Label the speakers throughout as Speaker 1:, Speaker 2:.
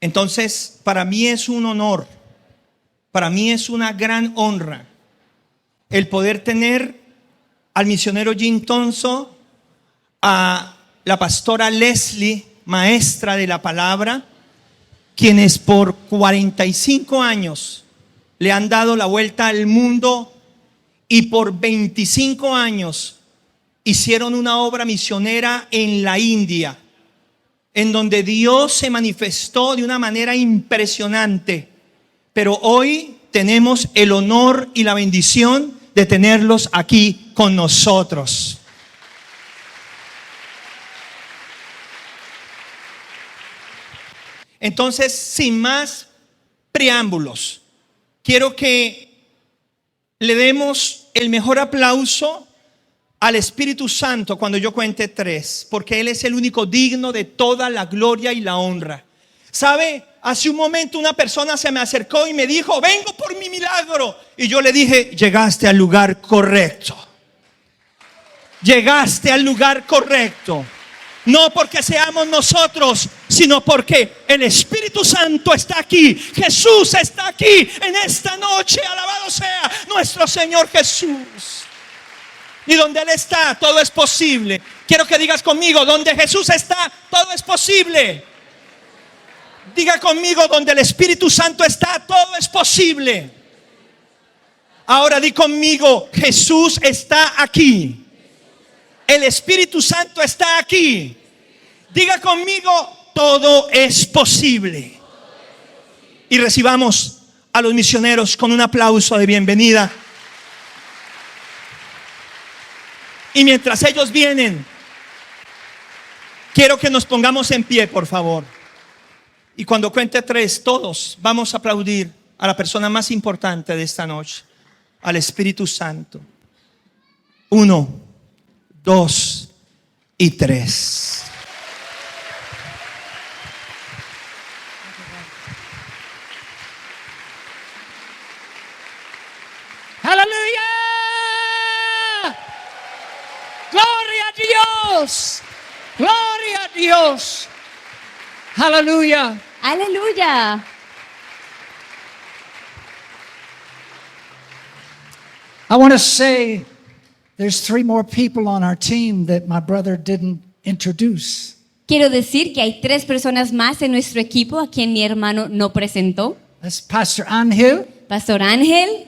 Speaker 1: Entonces, para mí es un honor, para mí es una gran honra el poder tener al misionero Jim Thompson, a la pastora Leslie, maestra de la palabra, quienes por 45 años le han dado la vuelta al mundo y por 25 años hicieron una obra misionera en la India, en donde Dios se manifestó de una manera impresionante. Pero hoy tenemos el honor y la bendición de tenerlos aquí con nosotros. Entonces, sin más preámbulos, quiero que le demos el mejor aplauso al Espíritu Santo cuando yo cuente 3, porque Él es el único digno de toda la gloria y la honra. ¿Sabe? Hace un momento una persona se me acercó y me dijo: vengo por mi milagro. Y yo le dije: llegaste al lugar correcto. Llegaste al lugar correcto. No porque seamos nosotros, sino porque el Espíritu Santo está aquí. Jesús está aquí en esta noche. Alabado sea nuestro Señor Jesús. Y donde Él está, todo es posible. Quiero que digas conmigo: donde Jesús está, todo es posible. Diga conmigo: donde el Espíritu Santo está, todo es posible. Ahora di conmigo: Jesús está aquí. El Espíritu Santo está aquí. Diga conmigo: todo es posible. Y recibamos a los misioneros con un aplauso de bienvenida. Y mientras ellos vienen, quiero que nos pongamos en pie, por favor. Y cuando cuente 3, todos vamos a aplaudir a la persona más importante de esta noche, al Espíritu Santo. 1, 2 y 3.
Speaker 2: ¡Aleluya! ¡Gloria a Dios! ¡Gloria a Dios! ¡Aleluya!
Speaker 3: Aleluya.
Speaker 2: I want to say there's 3 more people on our team that my brother didn't introduce.
Speaker 3: Quiero decir que hay 3 personas más en nuestro equipo a quien mi hermano no presentó.
Speaker 2: That's Pastor Angel,
Speaker 3: Pastor Ángel,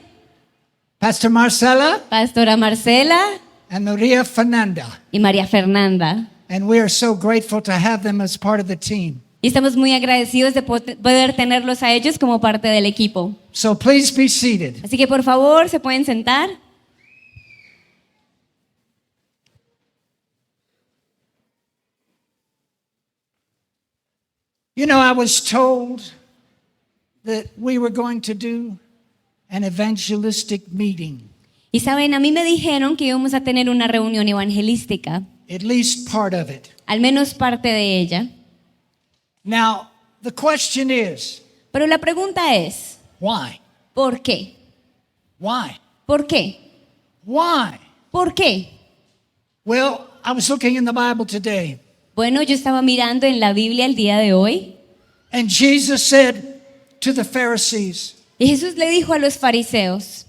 Speaker 2: Pastor Marcela,
Speaker 3: Pastora Marcela
Speaker 2: and Maria Fernanda.
Speaker 3: y María Fernanda.
Speaker 2: And we are so grateful to have them as part of the team.
Speaker 3: Y estamos muy agradecidos de poder tenerlos a ellos como parte del equipo.
Speaker 2: So please be seated.
Speaker 3: Así que por favor, ¿se pueden sentar?
Speaker 2: You know, I was told that we were going to do an evangelistic meeting,
Speaker 3: Y saben, a mí me dijeron que íbamos a tener una reunión evangelística,
Speaker 2: at least part of it.
Speaker 3: al menos parte de ella.
Speaker 2: Now, the question is,
Speaker 3: Pero la pregunta es,
Speaker 2: why?
Speaker 3: ¿por qué?
Speaker 2: Why?
Speaker 3: ¿Por qué?
Speaker 2: Why?
Speaker 3: ¿Por qué?
Speaker 2: Well, I was looking in the Bible today,
Speaker 3: Bueno, yo estaba mirando en la Biblia el día de hoy
Speaker 2: and Jesus said to the Pharisees,
Speaker 3: y Jesús le dijo a los fariseos: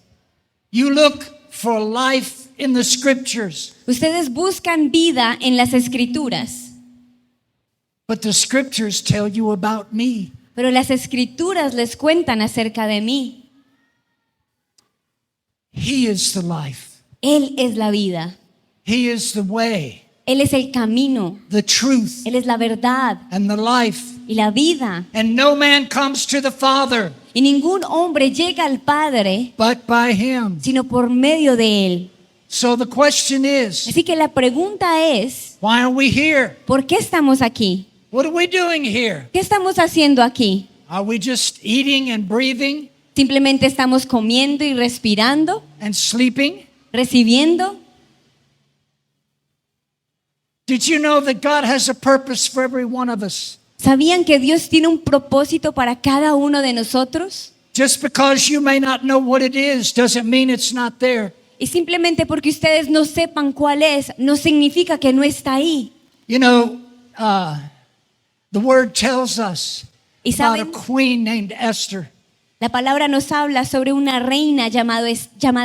Speaker 2: you look for life in the scriptures,
Speaker 3: ustedes buscan vida en las escrituras,
Speaker 2: but the scriptures tell you about me.
Speaker 3: pero las escrituras les cuentan acerca de mí.
Speaker 2: He is the life.
Speaker 3: Él es la vida,
Speaker 2: He is the way,
Speaker 3: Él es el camino,
Speaker 2: the truth,
Speaker 3: Él es la verdad
Speaker 2: and the life.
Speaker 3: y la vida.
Speaker 2: And no man comes to the Father
Speaker 3: Y ningún hombre llega al Padre
Speaker 2: but by him.
Speaker 3: sino por medio de Él.
Speaker 2: So the question is,
Speaker 3: Así que la pregunta es,
Speaker 2: why are we here?
Speaker 3: ¿por qué estamos aquí?
Speaker 2: What are we doing here?
Speaker 3: ¿Qué estamos haciendo aquí?
Speaker 2: Are we just eating and breathing
Speaker 3: ¿Simplemente estamos comiendo y respirando,
Speaker 2: and sleeping?
Speaker 3: recibiendo?
Speaker 2: Did you know that God has a purpose for every one of us?
Speaker 3: ¿Sabían que Dios tiene un propósito para cada uno de nosotros?
Speaker 2: Just because you may not know what it is doesn't mean it's not there.
Speaker 3: Y simplemente porque ustedes no sepan cuál es, no significa que no está ahí.
Speaker 2: You know, the word tells us
Speaker 3: Y
Speaker 2: about
Speaker 3: saben,
Speaker 2: a queen named Esther.
Speaker 3: la palabra nos habla sobre una reina llamada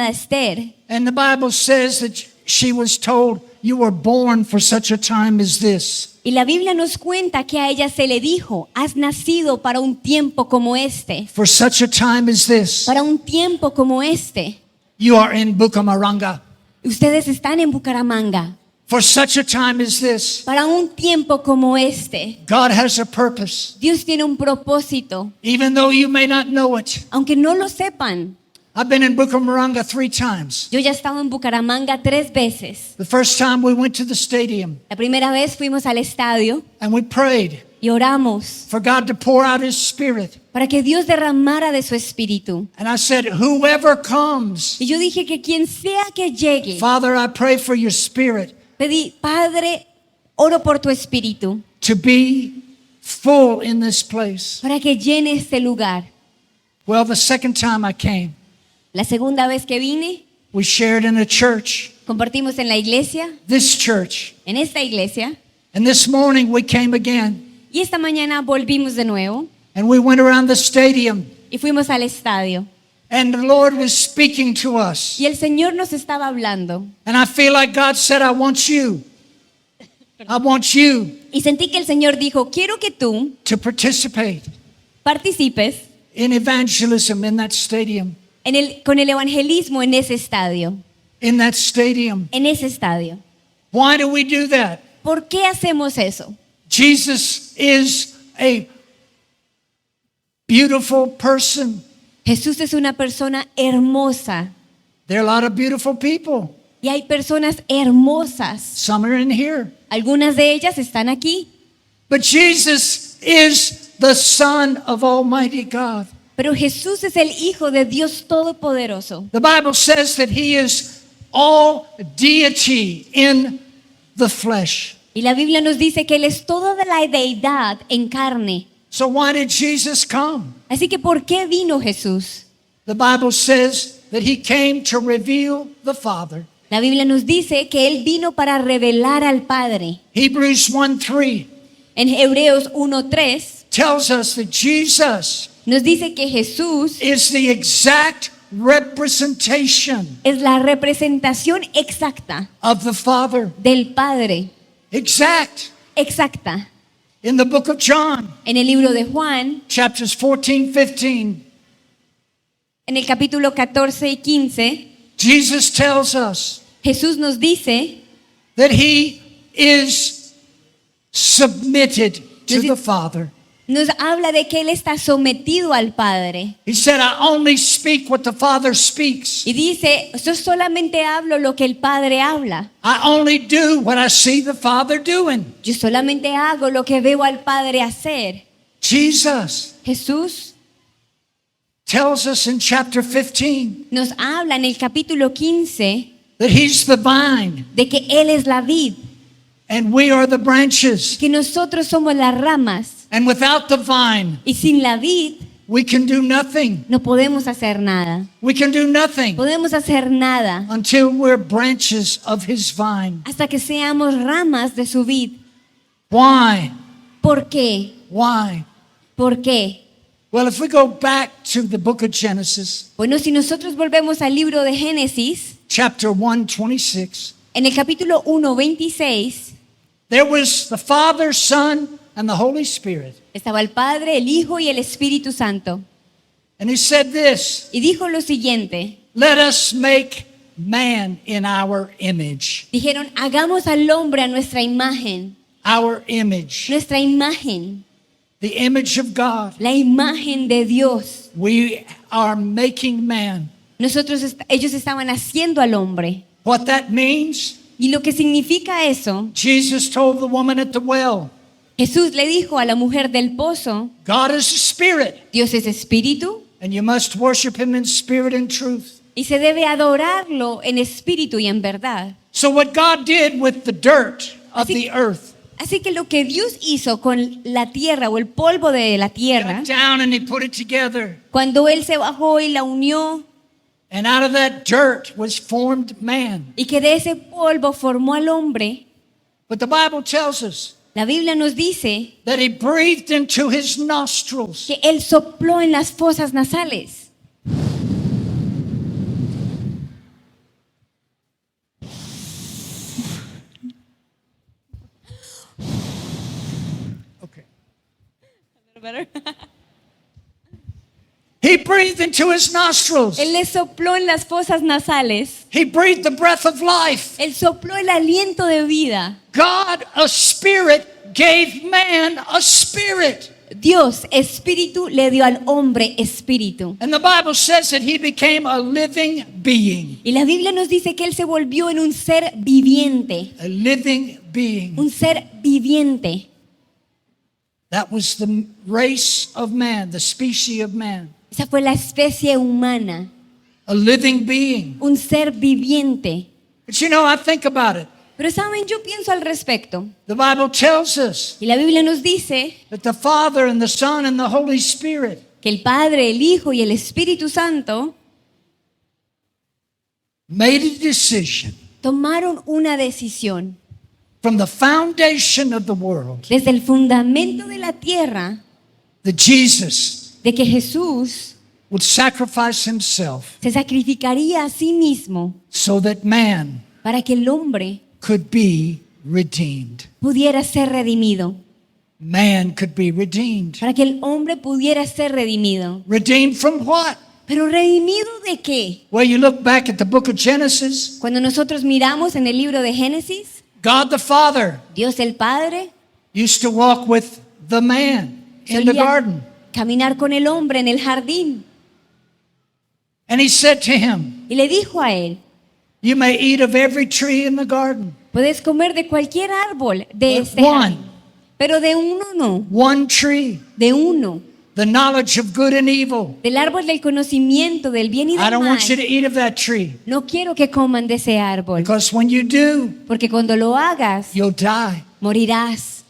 Speaker 3: Esther.
Speaker 2: And the Bible says that she was told, you were born for such a time as this.
Speaker 3: Y la Biblia nos cuenta que a ella se le dijo, has nacido para un tiempo como este.
Speaker 2: For such a time as this.
Speaker 3: Para un tiempo como este.
Speaker 2: You are in Bucaramanga.
Speaker 3: Ustedes están en Bucaramanga.
Speaker 2: For such a time as this.
Speaker 3: Para un tiempo como este.
Speaker 2: God has a purpose.
Speaker 3: Dios tiene un propósito.
Speaker 2: Even though you may not know it.
Speaker 3: Aunque no lo sepan.
Speaker 2: I've been in Bucaramanga 3 times.
Speaker 3: Yo ya he estado en Bucaramanga 3 veces.
Speaker 2: The first time we went to the stadium
Speaker 3: La primera vez fuimos al estadio
Speaker 2: and we prayed
Speaker 3: y oramos
Speaker 2: for God to pour out His Spirit.
Speaker 3: para que Dios derramara de su espíritu.
Speaker 2: And I said, whoever comes,
Speaker 3: Y yo dije que quien sea que llegue,
Speaker 2: Father, I pray for your Spirit
Speaker 3: pedí, Padre, oro por tu espíritu
Speaker 2: to be full in this place.
Speaker 3: para que llene este lugar.
Speaker 2: Well, the second time I came,
Speaker 3: La segunda vez que vine,
Speaker 2: we shared in a church,
Speaker 3: compartimos en la iglesia,
Speaker 2: this church.
Speaker 3: en esta iglesia,
Speaker 2: And this morning we came again
Speaker 3: y esta mañana volvimos de nuevo
Speaker 2: and we went around the stadium
Speaker 3: y fuimos al estadio.
Speaker 2: and the Lord was speaking to us.
Speaker 3: Y el Señor nos estaba hablando.
Speaker 2: And I feel like God said, I want you. I want you
Speaker 3: Y sentí que el Señor dijo, quiero que tú
Speaker 2: to participate
Speaker 3: participes
Speaker 2: in evangelism in that stadium.
Speaker 3: con el evangelismo en ese estadio.
Speaker 2: In that stadium.
Speaker 3: En ese estadio.
Speaker 2: Why do we do that?
Speaker 3: ¿Por qué hacemos eso?
Speaker 2: Jesus is a beautiful person.
Speaker 3: Jesús es una persona hermosa.
Speaker 2: There are a lot of beautiful people.
Speaker 3: Y hay personas hermosas.
Speaker 2: Some are in here.
Speaker 3: Algunas de ellas están aquí.
Speaker 2: But Jesus is the Son of Almighty God.
Speaker 3: Pero Jesús es el Hijo de Dios Todopoderoso.
Speaker 2: The Bible says that He is all deity in the flesh.
Speaker 3: Y la Biblia nos dice que Él es toda de la deidad en carne.
Speaker 2: So why did Jesus come?
Speaker 3: Así que ¿por qué vino Jesús?
Speaker 2: The Bible says that He came to reveal the Father.
Speaker 3: La Biblia nos dice que Él vino para revelar al Padre.
Speaker 2: Hebrews 1:3
Speaker 3: En Hebreos 1:3
Speaker 2: tells us that Jesus
Speaker 3: nos dice que Jesús
Speaker 2: is the exact representation
Speaker 3: es la representación exacta
Speaker 2: of the Father.
Speaker 3: del Padre.
Speaker 2: Exact.
Speaker 3: Exacta.
Speaker 2: In the book of John,
Speaker 3: En el libro de Juan,
Speaker 2: chapters 14, 15,
Speaker 3: en el capítulo 14 y 15,
Speaker 2: Jesus tells us
Speaker 3: Jesús nos dice
Speaker 2: that He is submitted to the Father.
Speaker 3: nos habla de que Él está sometido al Padre.
Speaker 2: He said, I only speak what the Father speaks.
Speaker 3: Y dice, yo solamente hablo lo que el Padre habla.
Speaker 2: I only do what I see the Father doing.
Speaker 3: Yo solamente hago lo que veo al Padre hacer.
Speaker 2: Jesus
Speaker 3: Jesús
Speaker 2: tells us in chapter 15
Speaker 3: nos habla en el capítulo 15
Speaker 2: that He's the vine
Speaker 3: de que Él es la vid,
Speaker 2: and we are the branches.
Speaker 3: que nosotros somos las ramas.
Speaker 2: And without the vine,
Speaker 3: Y sin la vid
Speaker 2: we can do nothing.
Speaker 3: no podemos hacer nada.
Speaker 2: We can do nothing
Speaker 3: Podemos hacer nada
Speaker 2: until we're branches of His vine.
Speaker 3: hasta que seamos ramas de su vid.
Speaker 2: Why?
Speaker 3: ¿Por qué?
Speaker 2: Why?
Speaker 3: ¿Por qué?
Speaker 2: Well, if we go back to the book of Genesis,
Speaker 3: Bueno, si nosotros volvemos al libro de Génesis,
Speaker 2: chapter 1:26,
Speaker 3: en el capítulo 1:26,
Speaker 2: there was the Father, Son, and the Holy Spirit.
Speaker 3: estaba el Padre, el Hijo y el Espíritu Santo.
Speaker 2: And He said this,
Speaker 3: Y dijo lo siguiente,
Speaker 2: let us make man in our image.
Speaker 3: dijeron, hagamos al hombre a nuestra imagen,
Speaker 2: Our image.
Speaker 3: nuestra imagen,
Speaker 2: The image of God.
Speaker 3: la imagen de Dios.
Speaker 2: We are making man.
Speaker 3: Ellos estaban haciendo al hombre.
Speaker 2: What that means,
Speaker 3: Y lo que significa eso,
Speaker 2: Jesus told the woman at the well,
Speaker 3: Jesús le dijo a la mujer del pozo,
Speaker 2: God is a spirit,
Speaker 3: Dios es espíritu
Speaker 2: and you must worship Him in spirit and truth.
Speaker 3: y se debe adorarlo en espíritu y en verdad.
Speaker 2: So what God did with the dirt of
Speaker 3: Así-
Speaker 2: the earth,
Speaker 3: Así que lo que Dios hizo con la tierra o el polvo de la tierra,
Speaker 2: got down and He put it together.
Speaker 3: cuando Él se bajó y la unió,
Speaker 2: And out of that dirt was formed man.
Speaker 3: y que de ese polvo formó al hombre,
Speaker 2: But the Bible tells us
Speaker 3: La Biblia nos dice
Speaker 2: that he breathed into his nostrils.
Speaker 3: que Él sopló en las fosas nasales.
Speaker 2: Okay. He breathed into his nostrils.
Speaker 3: Él le sopló en las fosas nasales.
Speaker 2: He breathed the breath of life.
Speaker 3: Él sopló el aliento de vida.
Speaker 2: God, a spirit, gave man a spirit.
Speaker 3: Dios, espíritu, le dio al hombre espíritu.
Speaker 2: And the Bible says that he became a living being.
Speaker 3: Y la Biblia nos dice que Él se volvió en un ser viviente.
Speaker 2: A living being.
Speaker 3: Un ser viviente.
Speaker 2: That was the race of man, the species of man.
Speaker 3: Esa fue la especie humana.
Speaker 2: A living being.
Speaker 3: Un ser viviente.
Speaker 2: But you know, I think about it.
Speaker 3: Pero saben, yo pienso al respecto.
Speaker 2: The Bible tells us
Speaker 3: Y la Biblia nos dice
Speaker 2: that the Father and the Son and the Holy Spirit
Speaker 3: que el Padre, el Hijo y el Espíritu Santo
Speaker 2: made a decision
Speaker 3: tomaron una decisión.
Speaker 2: from the foundation of the world
Speaker 3: Desde el fundamento de la tierra,
Speaker 2: that Jesus
Speaker 3: de que Jesús
Speaker 2: would sacrifice himself
Speaker 3: se sacrificaría a sí mismo
Speaker 2: so that man
Speaker 3: para que el hombre
Speaker 2: could be redeemed.
Speaker 3: pudiera ser redimido.
Speaker 2: Man could be redeemed.
Speaker 3: Para que el hombre pudiera ser redimido.
Speaker 2: Redeemed from what?
Speaker 3: ¿Pero redimido de qué?
Speaker 2: Well, you look back at the book of Genesis.
Speaker 3: Cuando nosotros miramos en el libro de Génesis,
Speaker 2: God the Father
Speaker 3: Dios el Padre
Speaker 2: used to walk with the man in the
Speaker 3: solía
Speaker 2: garden.
Speaker 3: caminar con el hombre en el jardín.
Speaker 2: And he said to him,
Speaker 3: Y le dijo a él,
Speaker 2: you may eat of every tree in the garden.
Speaker 3: puedes comer de cualquier árbol de
Speaker 2: But
Speaker 3: este
Speaker 2: one.
Speaker 3: jardín, pero de uno no,
Speaker 2: One tree,
Speaker 3: de uno,
Speaker 2: the knowledge of good and evil.
Speaker 3: del árbol del conocimiento del bien y
Speaker 2: I
Speaker 3: del
Speaker 2: don't
Speaker 3: mal.
Speaker 2: want you to eat of that tree.
Speaker 3: No quiero que coman de ese árbol,
Speaker 2: Because when you do,
Speaker 3: porque cuando lo hagas,
Speaker 2: you'll die.
Speaker 3: morirás.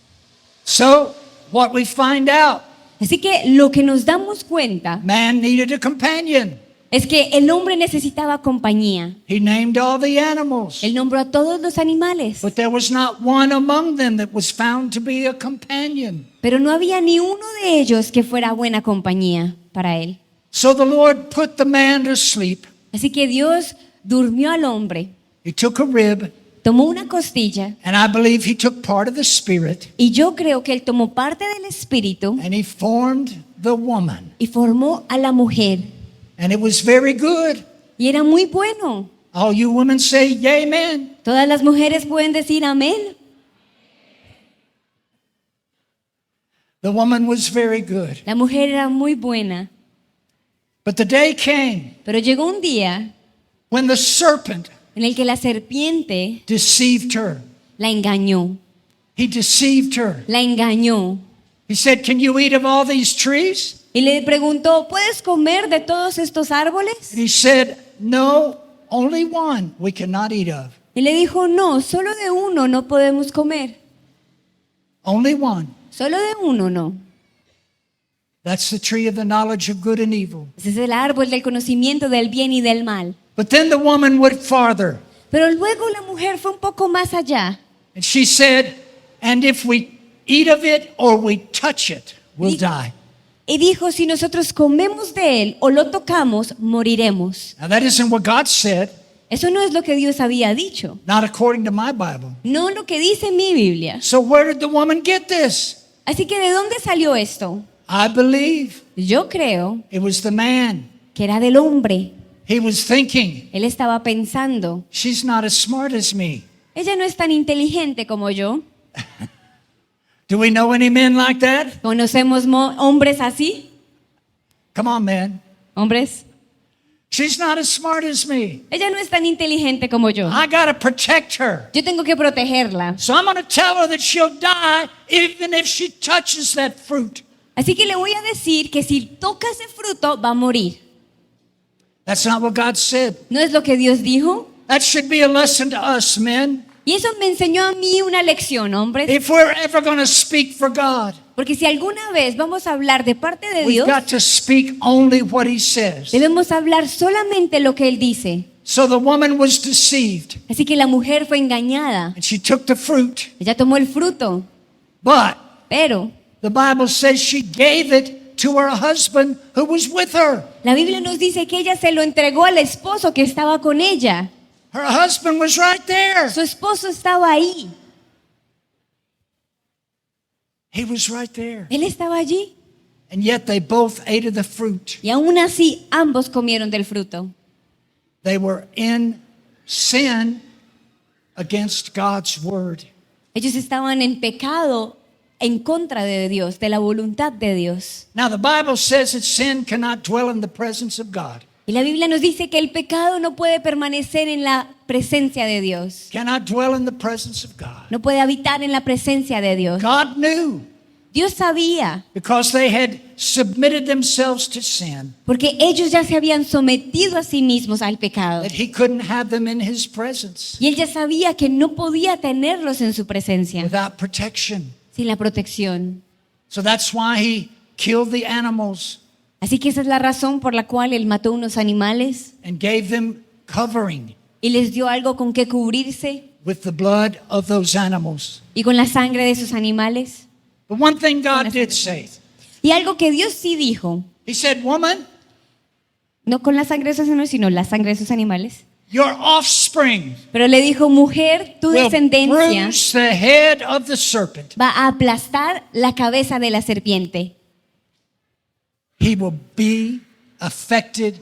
Speaker 2: So, what we find out,
Speaker 3: Así que lo que nos damos cuenta
Speaker 2: man needed a companion.
Speaker 3: es que el hombre necesitaba compañía.
Speaker 2: He named all the animals.
Speaker 3: Él nombró a todos los animales,
Speaker 2: But there was not one among them that was found to be a companion.
Speaker 3: pero no había ni uno de ellos que fuera buena compañía para él.
Speaker 2: So the Lord put the man to sleep.
Speaker 3: Así que Dios durmió al hombre,
Speaker 2: He took a rib,
Speaker 3: tomó una costilla,
Speaker 2: and I believe he took part of the spirit,
Speaker 3: y yo creo que él tomó parte del espíritu
Speaker 2: and he formed the woman.
Speaker 3: y formó a la mujer.
Speaker 2: And it was very good.
Speaker 3: Y era muy bueno.
Speaker 2: All you women say, yea, amen.
Speaker 3: Todas las mujeres pueden decir amén.
Speaker 2: The woman was very good.
Speaker 3: La mujer era muy buena.
Speaker 2: But the day came
Speaker 3: Pero llegó un día
Speaker 2: when the serpent
Speaker 3: en el que la serpiente
Speaker 2: deceived her.
Speaker 3: la engañó.
Speaker 2: He deceived her.
Speaker 3: La engañó.
Speaker 2: He said, can you eat of all these trees?
Speaker 3: Y le preguntó, ¿puedes comer de todos estos árboles?
Speaker 2: And he said, no, only one we cannot eat of.
Speaker 3: Y le dijo, no, solo de uno no podemos comer.
Speaker 2: Only one.
Speaker 3: Solo de uno no.
Speaker 2: That's the tree of the knowledge of good and evil.
Speaker 3: Ese es el árbol del conocimiento del bien y del mal.
Speaker 2: But then the woman went farther.
Speaker 3: Pero luego la mujer fue un poco más allá.
Speaker 2: And she said, and if we eat of it or we touch it, we'll die.
Speaker 3: Y dijo, si nosotros comemos de él o lo tocamos, moriremos.
Speaker 2: Now that isn't what God said,
Speaker 3: Eso no es lo que Dios había dicho.
Speaker 2: not according to my Bible.
Speaker 3: No lo que dice mi Biblia.
Speaker 2: So where did the woman get this?
Speaker 3: Así que ¿de dónde salió esto?
Speaker 2: I believe
Speaker 3: Yo creo
Speaker 2: it was the man.
Speaker 3: que era del hombre.
Speaker 2: He was thinking,
Speaker 3: Él estaba pensando,
Speaker 2: she's not as smart as me.
Speaker 3: ella no es tan inteligente como yo.
Speaker 2: Do we know any men like that?
Speaker 3: ¿Conocemos hombres así?
Speaker 2: Come on, man.
Speaker 3: Hombres.
Speaker 2: She's not as smart as me.
Speaker 3: Ella no es tan inteligente como yo.
Speaker 2: I got to protect her.
Speaker 3: Yo tengo que protegerla.
Speaker 2: So I'm going to tell her that she'll die even if she touches that fruit.
Speaker 3: Así que le voy a decir que si toca ese fruto va a morir.
Speaker 2: That's not what God said.
Speaker 3: ¿No es lo que Dios dijo?
Speaker 2: That should be a lesson to us, men.
Speaker 3: Y eso me enseñó a mí una lección, hombres.
Speaker 2: If we're ever going to speak for God,
Speaker 3: Porque si alguna vez vamos a hablar de parte de
Speaker 2: we've
Speaker 3: Dios,
Speaker 2: got to speak only what He says.
Speaker 3: debemos hablar solamente lo que Él dice.
Speaker 2: So the woman was deceived,
Speaker 3: Así que la mujer fue engañada.
Speaker 2: and she took the fruit,
Speaker 3: Ella tomó el fruto,
Speaker 2: But
Speaker 3: Pero
Speaker 2: the Bible says she gave it to her husband who was with her.
Speaker 3: la Biblia nos dice que ella se lo entregó al esposo que estaba con ella.
Speaker 2: Her husband was right there.
Speaker 3: Su esposo estaba ahí.
Speaker 2: He was right there.
Speaker 3: Él estaba allí.
Speaker 2: And yet they both ate of the fruit.
Speaker 3: Y aún así, ambos comieron del fruto.
Speaker 2: They were in sin against God's word.
Speaker 3: Ellos estaban en pecado en contra de Dios, de la voluntad de Dios.
Speaker 2: Now the Bible says that sin cannot dwell in the presence of God.
Speaker 3: Y la Biblia nos dice que el pecado no puede permanecer en la presencia de Dios.
Speaker 2: Cannot dwell in the presence of God.
Speaker 3: No puede habitar en la presencia de Dios.
Speaker 2: God knew
Speaker 3: Dios sabía,
Speaker 2: because they had submitted themselves to sin
Speaker 3: porque ellos ya se habían sometido a sí mismos al pecado.
Speaker 2: that he couldn't have them in his presence
Speaker 3: Y él ya sabía que no podía tenerlos en su presencia
Speaker 2: without protection.
Speaker 3: sin la protección.
Speaker 2: So that's why he killed the animals
Speaker 3: Así que esa es la razón por la cual él mató unos animales
Speaker 2: and gave them covering
Speaker 3: y les dio algo con que cubrirse
Speaker 2: with the blood of those animals.
Speaker 3: y con la sangre de esos animales.
Speaker 2: But one thing God did say,
Speaker 3: Y algo que Dios sí dijo,
Speaker 2: he said, woman,
Speaker 3: no con la sangre de esos animales, sino la sangre de esos animales.
Speaker 2: your offspring
Speaker 3: Pero le dijo, mujer, tu
Speaker 2: will
Speaker 3: descendencia
Speaker 2: bruise the head of the serpent.
Speaker 3: va a aplastar la cabeza de la serpiente.
Speaker 2: He will be affected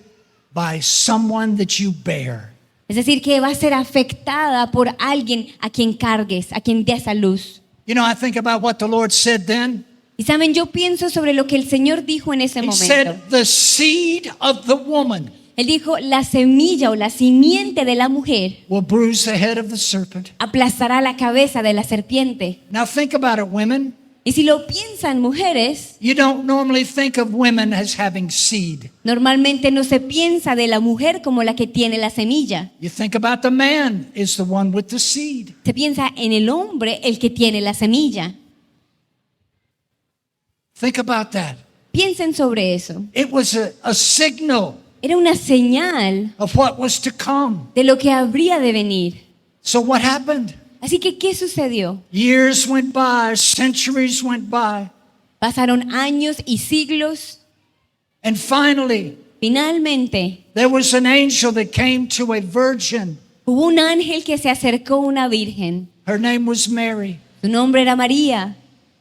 Speaker 2: by someone that you bear.
Speaker 3: Es decir, que va a ser afectada por alguien a quien cargues, a quien des a luz.
Speaker 2: You know, I think about what the Lord said then.
Speaker 3: Y saben, yo pienso sobre lo que el Señor dijo en ese
Speaker 2: He
Speaker 3: momento.
Speaker 2: said, the seed of the woman
Speaker 3: Él dijo, la semilla o la simiente de la mujer
Speaker 2: will bruise the head of the serpent.
Speaker 3: aplastará la cabeza de la serpiente.
Speaker 2: Now think about it, women.
Speaker 3: Y si lo piensan mujeres,
Speaker 2: You don't normally think of women as having seed.
Speaker 3: normalmente no se piensa de la mujer como la que tiene la semilla.
Speaker 2: You think about the man is the one with the seed.
Speaker 3: Se piensa en el hombre el que tiene la semilla.
Speaker 2: Think about that.
Speaker 3: Piensen sobre eso.
Speaker 2: It was a signal
Speaker 3: Era una señal
Speaker 2: of what was to come.
Speaker 3: de lo que habría de venir.
Speaker 2: So what happened?
Speaker 3: Así que, ¿qué sucedió?
Speaker 2: Years went by, centuries went by,
Speaker 3: Pasaron años y siglos.
Speaker 2: and finally
Speaker 3: Finalmente,
Speaker 2: there was an angel that came to a virgin.
Speaker 3: hubo un ángel que se acercó a una virgen.
Speaker 2: Her name was Mary.
Speaker 3: Su nombre era María.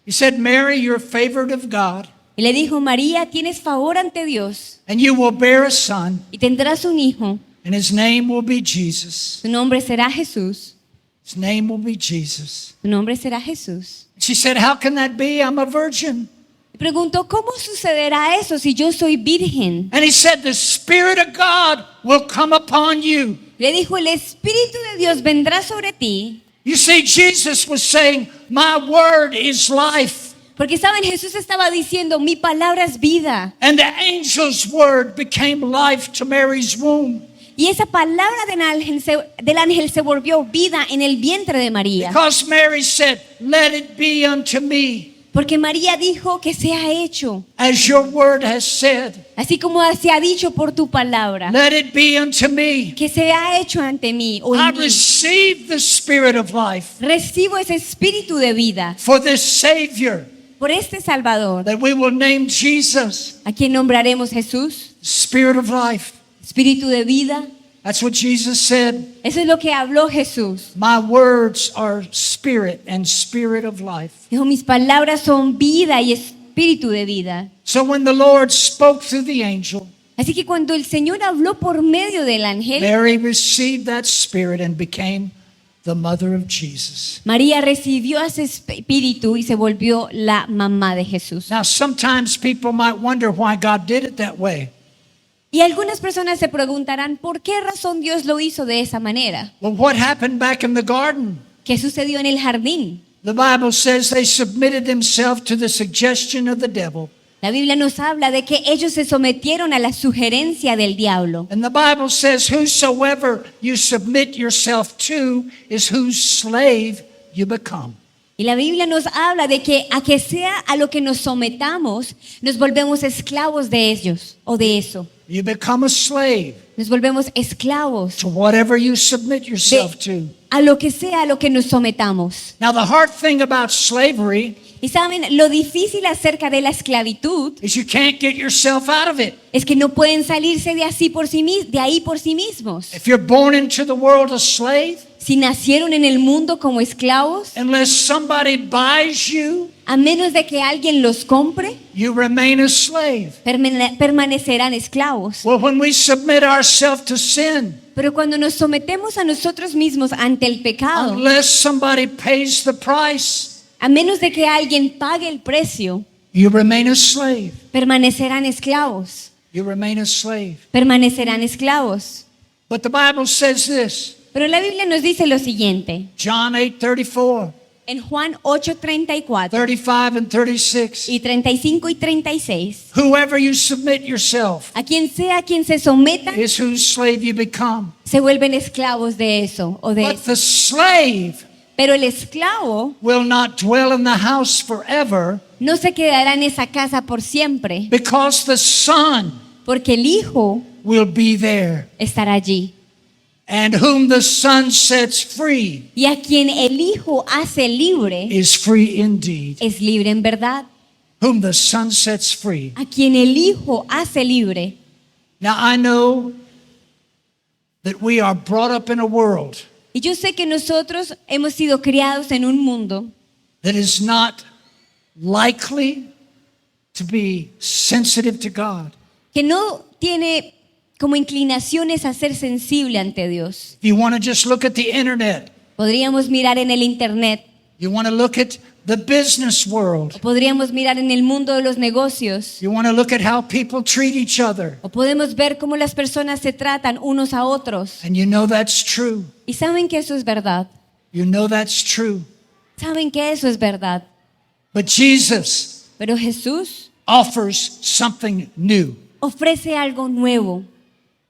Speaker 2: He said, Mary, you're favored of God,
Speaker 3: Y le dijo, María, tienes favor ante Dios
Speaker 2: and you will bear a son,
Speaker 3: y tendrás un hijo.
Speaker 2: and his name will be Jesus.
Speaker 3: Su nombre será Jesús.
Speaker 2: His name will be Jesus.
Speaker 3: Su nombre será Jesús.
Speaker 2: She said, how can that be? I'm a virgin.
Speaker 3: Y preguntó, ¿cómo sucederá eso si yo soy virgen?
Speaker 2: And he said, the Spirit of God will come upon you.
Speaker 3: Le dijo, el Espíritu de Dios vendrá sobre ti.
Speaker 2: You see, Jesus was saying, my word is life.
Speaker 3: Porque saben, Jesús estaba diciendo, mi palabra es vida.
Speaker 2: And the angel's word became life to Mary's womb.
Speaker 3: Y esa palabra del ángel se volvió vida en el vientre de María.
Speaker 2: Because Mary said, let it be unto me,
Speaker 3: Porque María dijo que sea hecho,
Speaker 2: as your word has said.
Speaker 3: así como se ha dicho por tu palabra,
Speaker 2: Let it be unto me.
Speaker 3: que sea hecho ante mí o
Speaker 2: I
Speaker 3: en mí.
Speaker 2: receive the Spirit of life
Speaker 3: Recibo ese espíritu de vida
Speaker 2: for this Savior
Speaker 3: por este Salvador,
Speaker 2: that we will name Jesus,
Speaker 3: a quien nombraremos Jesús,
Speaker 2: Spirit of life.
Speaker 3: espíritu de vida.
Speaker 2: That's what Jesus said.
Speaker 3: Eso es lo que habló Jesús.
Speaker 2: My words are spirit and spirit of life.
Speaker 3: Dijo, mis palabras son vida y espíritu de vida.
Speaker 2: So when the Lord spoke through the angel,
Speaker 3: Así que cuando el Señor habló por medio del ángel,
Speaker 2: Mary received that spirit and became the mother of Jesus.
Speaker 3: María recibió ese espíritu y se volvió la mamá de Jesús.
Speaker 2: Now, sometimes people might wonder why God did it that way.
Speaker 3: Y algunas personas se preguntarán, ¿por qué razón Dios lo hizo de esa manera?
Speaker 2: Well, what happened back in the garden?
Speaker 3: ¿Qué sucedió en el jardín?
Speaker 2: The Bible says they submitted themselves to the suggestion of the devil.
Speaker 3: La Biblia nos habla de que ellos se sometieron a la sugerencia del diablo.
Speaker 2: And the Bible says, whosoever you submit yourself to is whose slave you become.
Speaker 3: Y la Biblia nos habla de que a que sea a lo que nos sometamos, nos volvemos esclavos de ellos o de eso.
Speaker 2: You become a slave
Speaker 3: Nos volvemos esclavos
Speaker 2: to whatever you submit yourself to.
Speaker 3: a lo que sea a lo que nos sometamos.
Speaker 2: Now, the hard thing about slavery
Speaker 3: Y saben, lo difícil acerca de la esclavitud
Speaker 2: is you can't get yourself out of it.
Speaker 3: es que no pueden salirse de ahí por sí mismos.
Speaker 2: If you're born into the world a slave,
Speaker 3: Si nacieron en el mundo como esclavos,
Speaker 2: unless somebody buys you,
Speaker 3: a menos de que alguien los compre,
Speaker 2: you remain a slave.
Speaker 3: permanecerán esclavos.
Speaker 2: Well, when we submit ourselves to sin,
Speaker 3: Pero cuando nos sometemos a nosotros mismos ante el pecado,
Speaker 2: unless somebody pays the price,
Speaker 3: a menos de que alguien pague el precio,
Speaker 2: you remain a slave.
Speaker 3: permanecerán esclavos.
Speaker 2: You remain a slave.
Speaker 3: Permanecerán esclavos.
Speaker 2: But the Bible says this,
Speaker 3: Pero la Biblia nos dice lo siguiente.
Speaker 2: John 8:34,
Speaker 3: En Juan 8:34
Speaker 2: 35 and 36.
Speaker 3: y 35 y 36,
Speaker 2: Whoever you submit yourself
Speaker 3: a quien sea a quien se someta,
Speaker 2: is whose slave you become.
Speaker 3: se vuelven esclavos de eso o de
Speaker 2: But
Speaker 3: eso.
Speaker 2: the slave
Speaker 3: Pero el esclavo
Speaker 2: will not dwell in the house forever,
Speaker 3: no se quedará en esa casa por siempre,
Speaker 2: because the Son
Speaker 3: porque el Hijo
Speaker 2: will be there.
Speaker 3: estará allí.
Speaker 2: And whom the Son sets free
Speaker 3: Y a quien el Hijo hace libre,
Speaker 2: is free indeed.
Speaker 3: es libre en verdad.
Speaker 2: Whom the Son sets free.
Speaker 3: A quien el Hijo hace libre.
Speaker 2: Now I know that we are brought up in a world
Speaker 3: Y yo sé que nosotros hemos sido criados en un mundo
Speaker 2: that is not likely to be sensitive to God.
Speaker 3: que no tiene como inclinaciones a ser sensible ante Dios.
Speaker 2: If you want to just look at the internet,
Speaker 3: Podríamos mirar en el internet,
Speaker 2: you want to look at the business world,
Speaker 3: o podríamos mirar en el mundo de los negocios,
Speaker 2: you want to look at how people treat each other,
Speaker 3: o podemos ver cómo las personas se tratan unos a otros.
Speaker 2: and you know that's true.
Speaker 3: Y saben que eso es verdad.
Speaker 2: You know that's true.
Speaker 3: Saben que eso es verdad.
Speaker 2: But Jesus
Speaker 3: Pero Jesús
Speaker 2: offers something new.
Speaker 3: ofrece algo nuevo.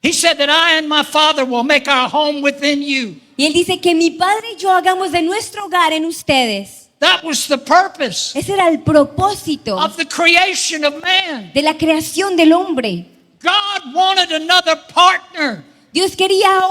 Speaker 2: He said that I and my Father will make our home within you.
Speaker 3: Y Él dice que mi Padre y yo hagamos de nuestro hogar en ustedes.
Speaker 2: That was the purpose
Speaker 3: Ese era el propósito
Speaker 2: of the creation of man.
Speaker 3: de la creación del hombre.
Speaker 2: God wanted another partner
Speaker 3: Dios quería a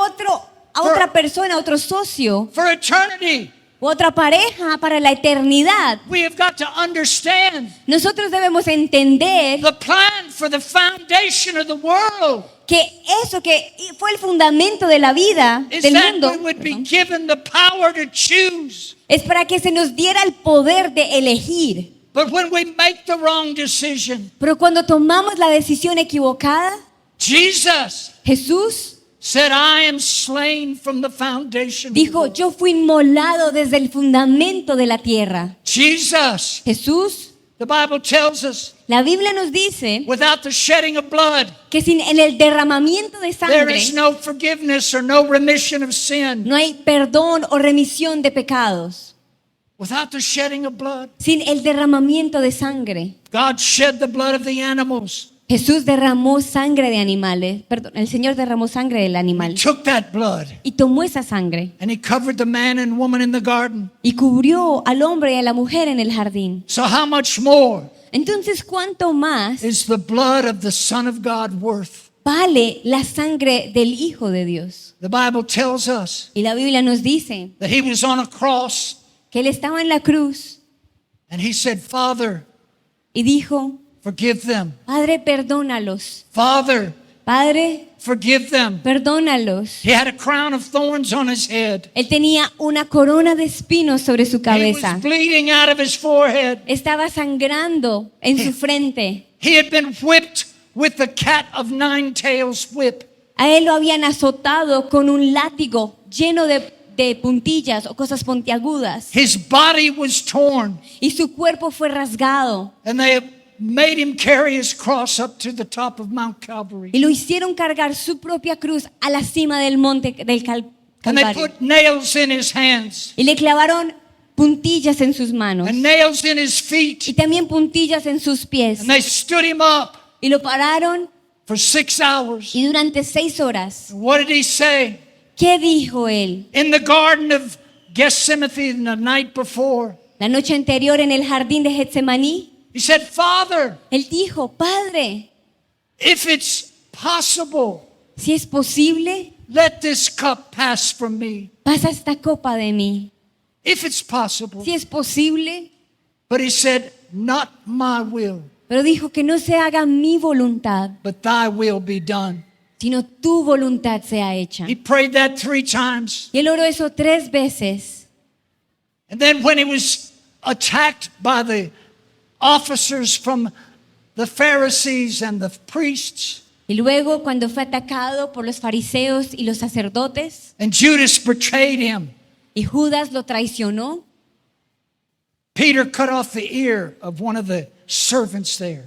Speaker 3: otra persona, a otro socio,
Speaker 2: for eternity.
Speaker 3: otra pareja para la eternidad.
Speaker 2: We have got to understand
Speaker 3: Nosotros debemos entender
Speaker 2: the plan for the foundation of the world
Speaker 3: que eso que fue el fundamento de la vida
Speaker 2: is
Speaker 3: del
Speaker 2: that
Speaker 3: mundo
Speaker 2: we would be given the power to choose.
Speaker 3: es para que se nos diera el poder de elegir.
Speaker 2: But when we make the wrong decision,
Speaker 3: Pero cuando tomamos la decisión equivocada,
Speaker 2: Jesus
Speaker 3: Jesús
Speaker 2: said, I am slain from the foundation of the
Speaker 3: dijo,
Speaker 2: world.
Speaker 3: yo fui inmolado desde el fundamento de la tierra.
Speaker 2: Jesus,
Speaker 3: Jesús,
Speaker 2: the Bible tells us,
Speaker 3: la Biblia nos dice
Speaker 2: without the shedding of blood,
Speaker 3: que en el derramamiento de
Speaker 2: there
Speaker 3: sangre
Speaker 2: is no forgiveness or no remission of sin.
Speaker 3: no hay perdón o remisión de pecados.
Speaker 2: Without the shedding of blood,
Speaker 3: Sin el derramamiento de sangre.
Speaker 2: God shed the blood of the animals.
Speaker 3: Jesús derramó sangre de animales. Perdón, el Señor derramó sangre del animal.
Speaker 2: Took that blood
Speaker 3: Y tomó esa sangre.
Speaker 2: and he covered the man and woman in the garden.
Speaker 3: Y cubrió al hombre y a la mujer en el jardín.
Speaker 2: So how much more
Speaker 3: Entonces, ¿cuánto más
Speaker 2: is the blood of the Son of God worth?
Speaker 3: vale la sangre del Hijo de Dios?
Speaker 2: The Bible tells us
Speaker 3: Y la Biblia nos dice
Speaker 2: that he was on a cross
Speaker 3: que Él estaba en la cruz
Speaker 2: and he said, Father,
Speaker 3: y dijo,
Speaker 2: forgive them.
Speaker 3: Padre, perdónalos.
Speaker 2: Father,
Speaker 3: Padre,
Speaker 2: forgive them.
Speaker 3: perdónalos.
Speaker 2: He had a crown of thorns on his head.
Speaker 3: Él tenía una corona de espinos sobre su
Speaker 2: He
Speaker 3: cabeza.
Speaker 2: was bleeding out of his forehead.
Speaker 3: Estaba sangrando en su frente.
Speaker 2: He had been whipped with the cat of nine tails whip.
Speaker 3: A él lo habían azotado con un látigo lleno de puntillas o cosas puntiagudas.
Speaker 2: His body was torn,
Speaker 3: Y su cuerpo fue rasgado.
Speaker 2: and they made him carry his cross up to the top of Mount Calvary.
Speaker 3: Y lo hicieron cargar su propia cruz a la cima del monte del
Speaker 2: And they
Speaker 3: Calvario.
Speaker 2: put nails in his hands
Speaker 3: Y le clavaron puntillas en sus manos.
Speaker 2: and nails in his
Speaker 3: Y
Speaker 2: feet.
Speaker 3: también puntillas en sus pies.
Speaker 2: And they stood him up
Speaker 3: Y lo pararon
Speaker 2: for 6 hours.
Speaker 3: y durante 6 horas.
Speaker 2: And what did he say?
Speaker 3: ¿Qué dijo él?
Speaker 2: In the garden of Gethsemane the night before,
Speaker 3: La noche anterior en el jardín de Getsemaní,
Speaker 2: he said, Father,
Speaker 3: él dijo, Padre,
Speaker 2: if it's possible,
Speaker 3: si es posible,
Speaker 2: let this cup pass from me.
Speaker 3: pasa esta copa de mí.
Speaker 2: If it's possible.
Speaker 3: Si es posible,
Speaker 2: But he said, not my will,
Speaker 3: Pero dijo que no se haga mi voluntad,
Speaker 2: but thy will be done.
Speaker 3: sino tu voluntad sea hecha.
Speaker 2: He prayed that 3 times.
Speaker 3: Y él oró eso 3 veces.
Speaker 2: And then when he was attacked by the officers from the Pharisees and the priests,
Speaker 3: Y luego cuando fue atacado por los fariseos y los sacerdotes,
Speaker 2: and Judas betrayed him,
Speaker 3: y Judas lo traicionó,
Speaker 2: Peter cut off the ear of one of the servants there.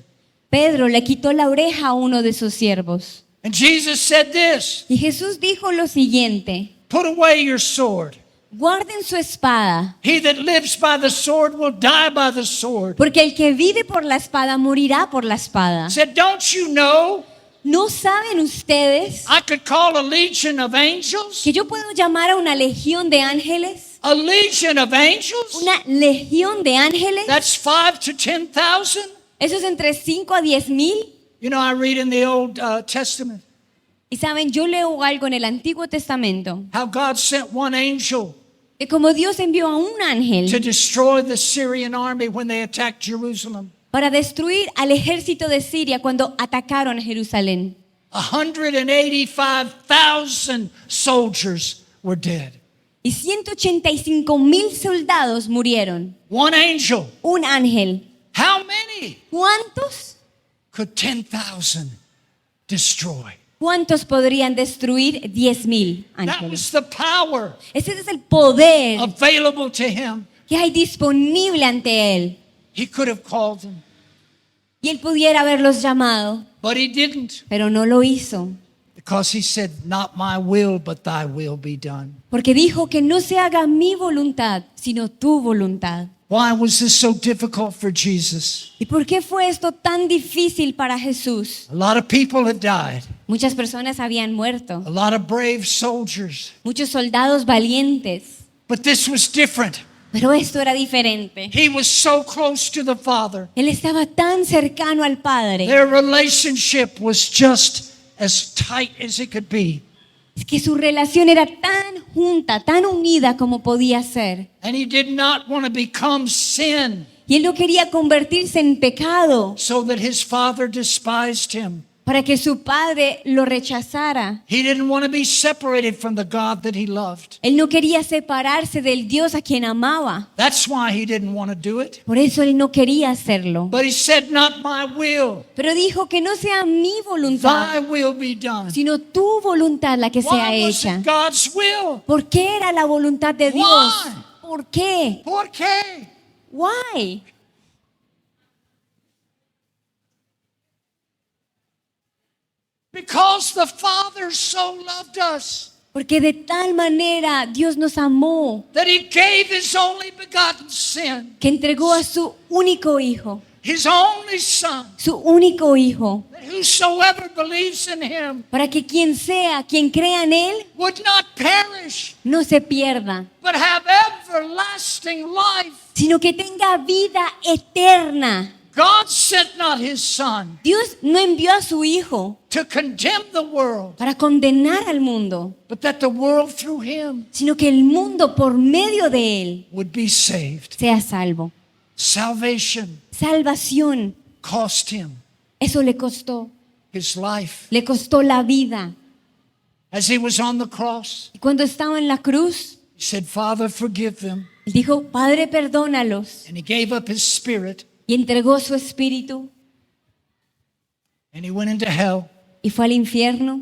Speaker 3: Pedro le quitó la oreja a uno de sus siervos.
Speaker 2: And Jesus said this,
Speaker 3: Y Jesús dijo lo siguiente:
Speaker 2: put away your sword.
Speaker 3: guarden su espada,
Speaker 2: He that lives by the sword will die by the sword.
Speaker 3: porque el que vive por la espada morirá por la espada.
Speaker 2: Said, don't you know
Speaker 3: ¿No saben ustedes
Speaker 2: I could call a legion of angels?
Speaker 3: que yo puedo llamar a una legión de ángeles?
Speaker 2: A legion of angels?
Speaker 3: ¿Una legión de ángeles?
Speaker 2: That's 5 to 10,000.
Speaker 3: Eso es entre 5 a 10,000.
Speaker 2: You know, I read in the Old Testament
Speaker 3: Y saben, yo leo algo en el Antiguo Testamento,
Speaker 2: how God sent one angel
Speaker 3: que como Dios envió a un
Speaker 2: to
Speaker 3: ángel
Speaker 2: destroy the Syrian army when they attacked Jerusalem.
Speaker 3: para destruir al ejército de Siria cuando atacaron a Jerusalén.
Speaker 2: 185,000 soldiers were dead.
Speaker 3: Y 185,000 soldados murieron.
Speaker 2: One angel.
Speaker 3: Un ángel.
Speaker 2: How many
Speaker 3: ¿Cuántos?
Speaker 2: could 10,000 destroy?
Speaker 3: ¿Cuántos podrían destruir 10,000
Speaker 2: That
Speaker 3: ángeles?
Speaker 2: was the power
Speaker 3: Ese es el poder
Speaker 2: available to him.
Speaker 3: que hay disponible ante él.
Speaker 2: He could have called them,
Speaker 3: Y él pudiera haberlos llamado,
Speaker 2: but he didn't,
Speaker 3: pero no lo hizo.
Speaker 2: because he said, not my will, but thy will be done.
Speaker 3: Porque dijo que no se haga mi voluntad, sino tu voluntad.
Speaker 2: Why was this so difficult for Jesus?
Speaker 3: ¿Y por qué fue esto tan difícil para Jesús?
Speaker 2: A lot of people had died,
Speaker 3: Muchas personas habían muerto,
Speaker 2: a lot of brave soldiers,
Speaker 3: muchos soldados valientes,
Speaker 2: but this was different.
Speaker 3: pero esto era diferente.
Speaker 2: He was so close to the Father.
Speaker 3: Él estaba tan cercano al Padre.
Speaker 2: Their relationship was just as tight as it could be.
Speaker 3: Es que su relación era tan junta, tan unida como podía ser.
Speaker 2: And he did not want to become sin
Speaker 3: Y él no quería convertirse en pecado
Speaker 2: so that his Father despised him.
Speaker 3: para que su Padre lo rechazara.
Speaker 2: He didn't want to be separated from the God that he loved.
Speaker 3: Él no quería separarse del Dios a quien amaba.
Speaker 2: That's why he didn't want to do it.
Speaker 3: Por eso él no quería hacerlo.
Speaker 2: But he said, not my will,
Speaker 3: Pero dijo que no sea mi voluntad,
Speaker 2: thy will be done.
Speaker 3: sino tu voluntad la que sea
Speaker 2: Why was
Speaker 3: hecha.
Speaker 2: it God's will?
Speaker 3: ¿Por qué era la voluntad de Dios?
Speaker 2: Why?
Speaker 3: ¿Por qué?
Speaker 2: ¿Por qué?
Speaker 3: Why?
Speaker 2: Because the Father so loved us
Speaker 3: Porque de tal manera Dios nos amó
Speaker 2: that he gave his only begotten Son,
Speaker 3: que entregó a su único hijo,
Speaker 2: his only Son,
Speaker 3: su único hijo,
Speaker 2: that whosoever believes in him
Speaker 3: para que quien sea, quien crea en él,
Speaker 2: would not perish,
Speaker 3: no se pierda,
Speaker 2: but have everlasting life.
Speaker 3: sino que tenga vida eterna.
Speaker 2: God sent not his Son
Speaker 3: Dios no envió a su hijo
Speaker 2: to condemn the world,
Speaker 3: para condenar al mundo,
Speaker 2: but that the world through him
Speaker 3: sino que el mundo por medio de él
Speaker 2: would be saved.
Speaker 3: sea salvo.
Speaker 2: Salvation
Speaker 3: Salvación,
Speaker 2: cost him
Speaker 3: eso le costó
Speaker 2: his
Speaker 3: la vida.
Speaker 2: As he was on the cross,
Speaker 3: Y cuando estaba en la cruz,
Speaker 2: he said, Father, forgive them.
Speaker 3: él dijo, Padre, perdónalos.
Speaker 2: And he gave up his spirit
Speaker 3: Y entregó su espíritu
Speaker 2: and he went into hell
Speaker 3: y fue al infierno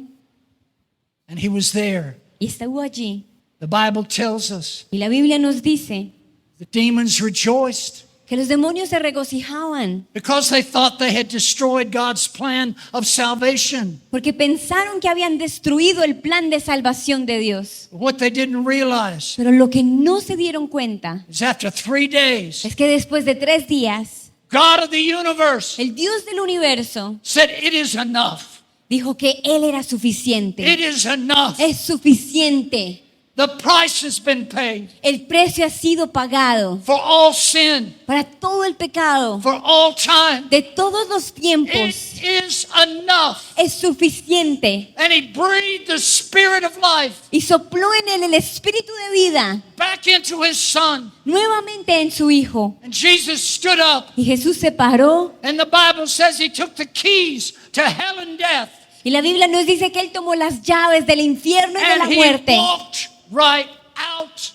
Speaker 2: and he was there.
Speaker 3: y estuvo allí.
Speaker 2: The Bible tells us
Speaker 3: Y la Biblia nos dice
Speaker 2: the demons rejoiced
Speaker 3: que los demonios se regocijaban
Speaker 2: because they thought they had destroyed God's plan of salvation.
Speaker 3: porque pensaron que habían destruido el plan de salvación de Dios.
Speaker 2: What they didn't realize
Speaker 3: Pero lo que no se dieron cuenta
Speaker 2: is after 3 days,
Speaker 3: es que después de 3 días,
Speaker 2: God of the universe
Speaker 3: el Dios del universo
Speaker 2: said, it is enough.
Speaker 3: dijo que Él era suficiente.
Speaker 2: It is enough.
Speaker 3: Es suficiente.
Speaker 2: The price has been paid
Speaker 3: El precio ha sido pagado
Speaker 2: for all sin,
Speaker 3: para todo el pecado
Speaker 2: for all time.
Speaker 3: de todos los
Speaker 2: It
Speaker 3: tiempos.
Speaker 2: is enough.
Speaker 3: Es suficiente.
Speaker 2: And he breathed the spirit of life
Speaker 3: Y sopló en él el espíritu de vida
Speaker 2: back into his son.
Speaker 3: nuevamente en su Hijo.
Speaker 2: And Jesus stood up.
Speaker 3: Y Jesús se paró.
Speaker 2: And the Bible says he took the keys to hell and death.
Speaker 3: Y la Biblia nos dice que él tomó las llaves del infierno y de la
Speaker 2: And he
Speaker 3: muerte.
Speaker 2: walked right out.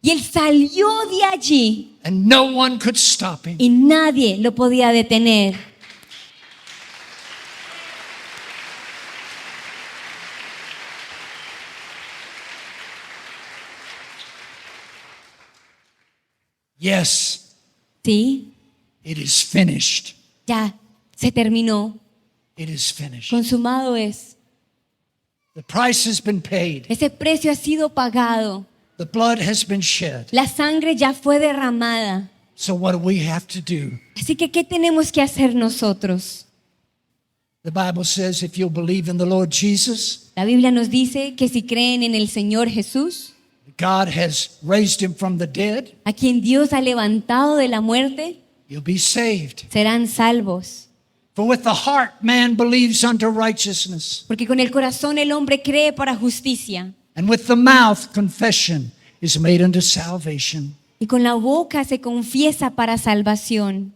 Speaker 3: Y él salió de allí
Speaker 2: And no one could stop him.
Speaker 3: y nadie lo podía detener.
Speaker 2: Yes,
Speaker 3: Sí,
Speaker 2: it is finished.
Speaker 3: ya se terminó.
Speaker 2: It is finished.
Speaker 3: Consumado es.
Speaker 2: The price has been paid.
Speaker 3: Ese precio ha sido pagado.
Speaker 2: The blood has been shed.
Speaker 3: La sangre ya fue derramada.
Speaker 2: So what do we have to do?
Speaker 3: Así que, ¿qué tenemos que hacer nosotros?
Speaker 2: The Bible says if you'll believe in the Lord Jesus,
Speaker 3: La Biblia nos dice que si creen en el Señor Jesús,
Speaker 2: God has raised him from the dead,
Speaker 3: a quien Dios ha levantado de la muerte,
Speaker 2: you'll be saved.
Speaker 3: serán salvos.
Speaker 2: For with the heart man believes unto righteousness,
Speaker 3: Porque con el corazón el hombre cree para justicia
Speaker 2: and with the mouth confession is made unto salvation.
Speaker 3: y con la boca se confiesa para salvación.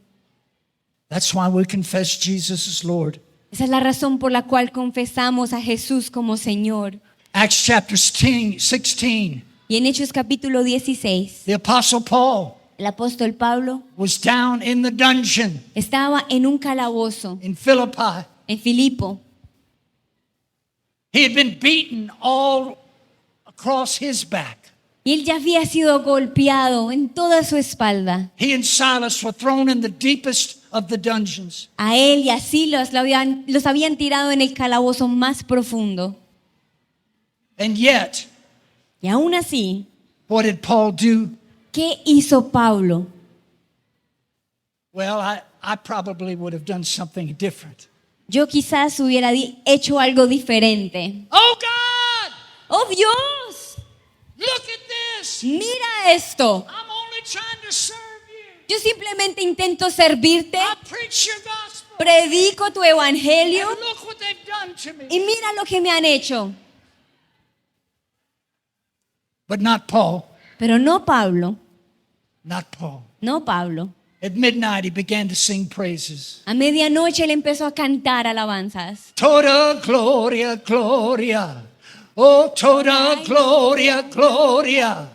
Speaker 2: That's why we confess Jesus as Lord.
Speaker 3: Esa es la razón por la cual confesamos a Jesús como Señor.
Speaker 2: Acts chapter 16,
Speaker 3: Y en Hechos capítulo 16,
Speaker 2: the Apostle Paul
Speaker 3: el apóstol Pablo
Speaker 2: was down in the dungeon
Speaker 3: estaba en un calabozo
Speaker 2: in Philippi.
Speaker 3: en Filipo.
Speaker 2: He had been beaten all across his back.
Speaker 3: Y él ya había sido golpeado en toda su espalda.
Speaker 2: He and Silas were thrown in the deepest of the dungeons.
Speaker 3: A él y a Silas los habían tirado en el calabozo más profundo.
Speaker 2: And yet,
Speaker 3: Y aún así,
Speaker 2: what did Paul do?
Speaker 3: ¿qué hizo Pablo?
Speaker 2: Well, I probably would have done something different.
Speaker 3: Yo quizás hubiera hecho algo diferente.
Speaker 2: Oh God,
Speaker 3: ¡Oh Dios!
Speaker 2: look at this.
Speaker 3: Mira esto.
Speaker 2: I'm only trying to serve you.
Speaker 3: Yo simplemente intento servirte,
Speaker 2: I preach your gospel.
Speaker 3: predico tu evangelio
Speaker 2: And look what they've done to me.
Speaker 3: y mira lo que me han hecho.
Speaker 2: But not Paul.
Speaker 3: Pero no Pablo,
Speaker 2: Not Paul.
Speaker 3: no Pablo.
Speaker 2: At midnight, he began to sing praises.
Speaker 3: A medianoche él empezó a cantar alabanzas.
Speaker 2: Toda gloria, gloria. Oh, toda gloria, gloria.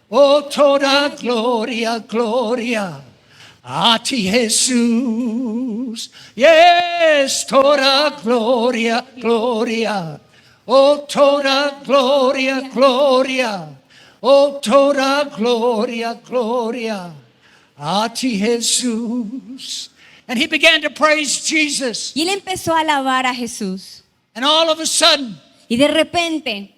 Speaker 2: Oh, toda gloria, gloria. A ti, Jesús. Yes, toda gloria, gloria. Oh, toda gloria, gloria. Oh, toda gloria, gloria. A ti, Jesús. And he began to praise Jesus.
Speaker 3: Y él empezó a alabar a Jesús.
Speaker 2: And all of a sudden,
Speaker 3: Y de repente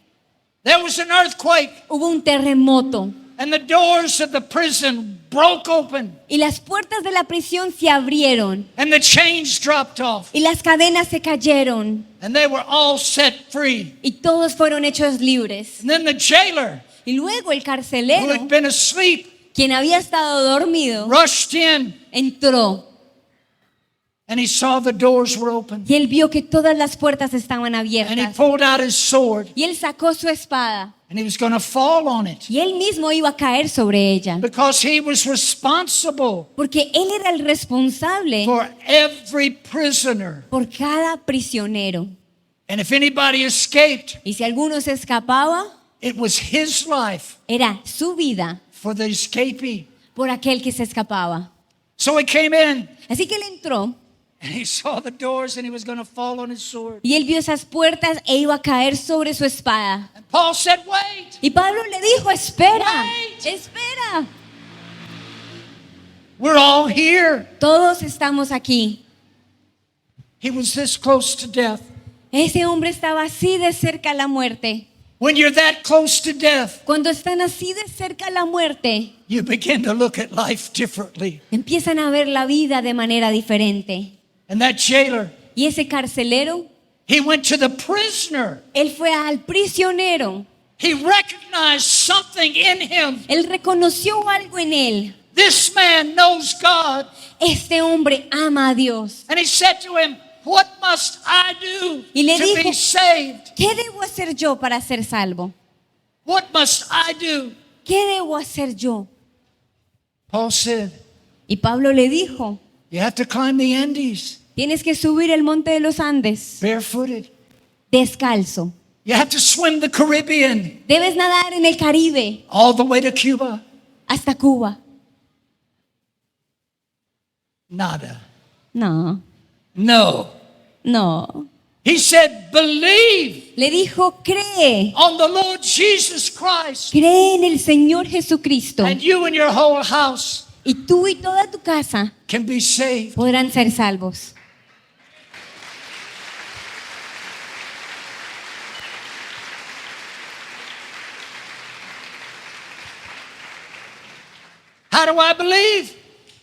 Speaker 2: there was an earthquake,
Speaker 3: hubo un terremoto.
Speaker 2: and the doors of the prison broke open,
Speaker 3: Y las puertas de la prisión se abrieron.
Speaker 2: and the chains dropped off,
Speaker 3: Y las cadenas se cayeron.
Speaker 2: and they were all set free.
Speaker 3: Y todos fueron hechos libres.
Speaker 2: And then the jailer,
Speaker 3: Y luego el
Speaker 2: who
Speaker 3: carcelero,
Speaker 2: had been asleep,
Speaker 3: quien había estado dormido,
Speaker 2: rushed in,
Speaker 3: entró.
Speaker 2: and he saw the doors were open.
Speaker 3: Y él vio que todas las puertas estaban
Speaker 2: And he
Speaker 3: abiertas.
Speaker 2: pulled out his sword,
Speaker 3: Y él sacó su espada.
Speaker 2: and he was going to fall on it
Speaker 3: Y él mismo iba a caer sobre ella.
Speaker 2: because he was responsible
Speaker 3: Porque él era el responsable
Speaker 2: for every prisoner.
Speaker 3: por cada prisionero.
Speaker 2: And if anybody escaped,
Speaker 3: Y si alguno se escapaba,
Speaker 2: it was his life
Speaker 3: era su vida
Speaker 2: for the escapee.
Speaker 3: por aquel que se escapaba.
Speaker 2: So he came in,
Speaker 3: Así que él entró
Speaker 2: and he saw the doors, and he was going to fall on his sword.
Speaker 3: y él vio esas puertas e iba a caer sobre su espada.
Speaker 2: And Paul said, wait,
Speaker 3: Y Pablo le dijo, espera,
Speaker 2: Wait.
Speaker 3: espera.
Speaker 2: we're all here.
Speaker 3: Todos estamos aquí.
Speaker 2: He was this close to death.
Speaker 3: Ese hombre estaba así de cerca a la muerte.
Speaker 2: When you're that close to death,
Speaker 3: Cuando están así de cerca a la muerte,
Speaker 2: you begin to look at life differently.
Speaker 3: empiezan a ver la vida de manera diferente.
Speaker 2: And that jailer,
Speaker 3: Y ese carcelero,
Speaker 2: he went to the prisoner,
Speaker 3: él fue al prisionero
Speaker 2: He recognized something in him.
Speaker 3: Él reconoció algo en él.
Speaker 2: This man knows God.
Speaker 3: Este hombre ama a Dios.
Speaker 2: And he said to him, what must I do
Speaker 3: Y le
Speaker 2: to
Speaker 3: dijo,
Speaker 2: be saved?
Speaker 3: ¿qué debo hacer yo para ser salvo?
Speaker 2: What must I do?
Speaker 3: ¿Qué debo hacer yo?
Speaker 2: Paul said,
Speaker 3: Y Pablo le dijo,
Speaker 2: you have to climb the Andes
Speaker 3: tienes que subir el monte de los Andes
Speaker 2: barefooted.
Speaker 3: descalzo.
Speaker 2: You have to swim the Caribbean
Speaker 3: Debes nadar en el Caribe
Speaker 2: all the way to Cuba.
Speaker 3: hasta Cuba.
Speaker 2: Nada.
Speaker 3: No,
Speaker 2: No.
Speaker 3: no.
Speaker 2: He said, believe
Speaker 3: Le dijo, cree.
Speaker 2: on the Lord Jesus Christ,
Speaker 3: Cree en el Señor Jesucristo.
Speaker 2: and you and your whole house
Speaker 3: Y tú y toda tu casa
Speaker 2: can be saved.
Speaker 3: podrán ser salvos.
Speaker 2: How do I believe?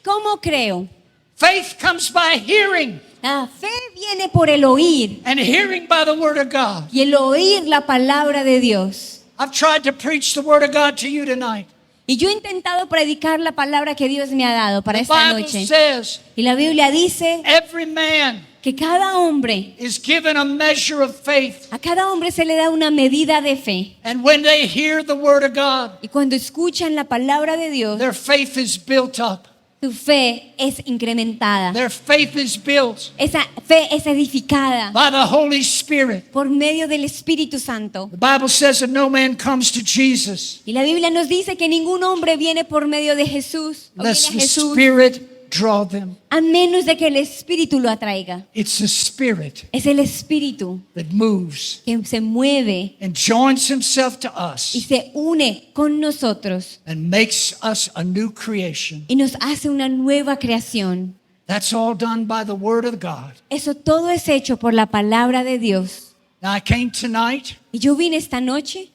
Speaker 3: ¿Cómo creo?
Speaker 2: Faith comes by hearing,
Speaker 3: La fe viene por el oír
Speaker 2: and hearing by the Word of God.
Speaker 3: y el oír la palabra de Dios.
Speaker 2: I've tried to preach the Word of God to you tonight.
Speaker 3: Y yo he intentado predicar la palabra que Dios me ha dado para
Speaker 2: The
Speaker 3: esta
Speaker 2: Bible
Speaker 3: noche.
Speaker 2: says
Speaker 3: Y la Biblia dice
Speaker 2: every man
Speaker 3: que cada hombre,
Speaker 2: is given a measure of faith.
Speaker 3: a cada hombre se le da una medida de fe.
Speaker 2: And when they hear the Word of God,
Speaker 3: Y cuando escuchan la palabra de Dios,
Speaker 2: their faith is built up.
Speaker 3: su fe es incrementada.
Speaker 2: Their faith is built
Speaker 3: Esa fe es edificada
Speaker 2: by the Holy Spirit.
Speaker 3: por medio del Espíritu Santo.
Speaker 2: The Bible says that no man comes to Jesus
Speaker 3: Y la Biblia nos dice que ningún hombre viene por medio de Jesús, o viene
Speaker 2: unless
Speaker 3: a
Speaker 2: the
Speaker 3: Jesús,
Speaker 2: Spirit draw them.
Speaker 3: a menos de que el Espíritu lo atraiga.
Speaker 2: It's the Spirit
Speaker 3: Es el Espíritu
Speaker 2: that moves
Speaker 3: que se mueve
Speaker 2: and joins himself to
Speaker 3: y
Speaker 2: us
Speaker 3: se une con nosotros
Speaker 2: and makes us a new creation.
Speaker 3: y nos hace una nueva creación.
Speaker 2: That's all done by the Word of God.
Speaker 3: Eso todo es hecho por la palabra de Dios.
Speaker 2: Now I came tonight
Speaker 3: Y yo vine esta noche,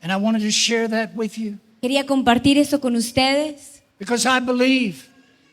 Speaker 2: and I wanted to share that with you
Speaker 3: quería compartir eso con ustedes,
Speaker 2: because I believe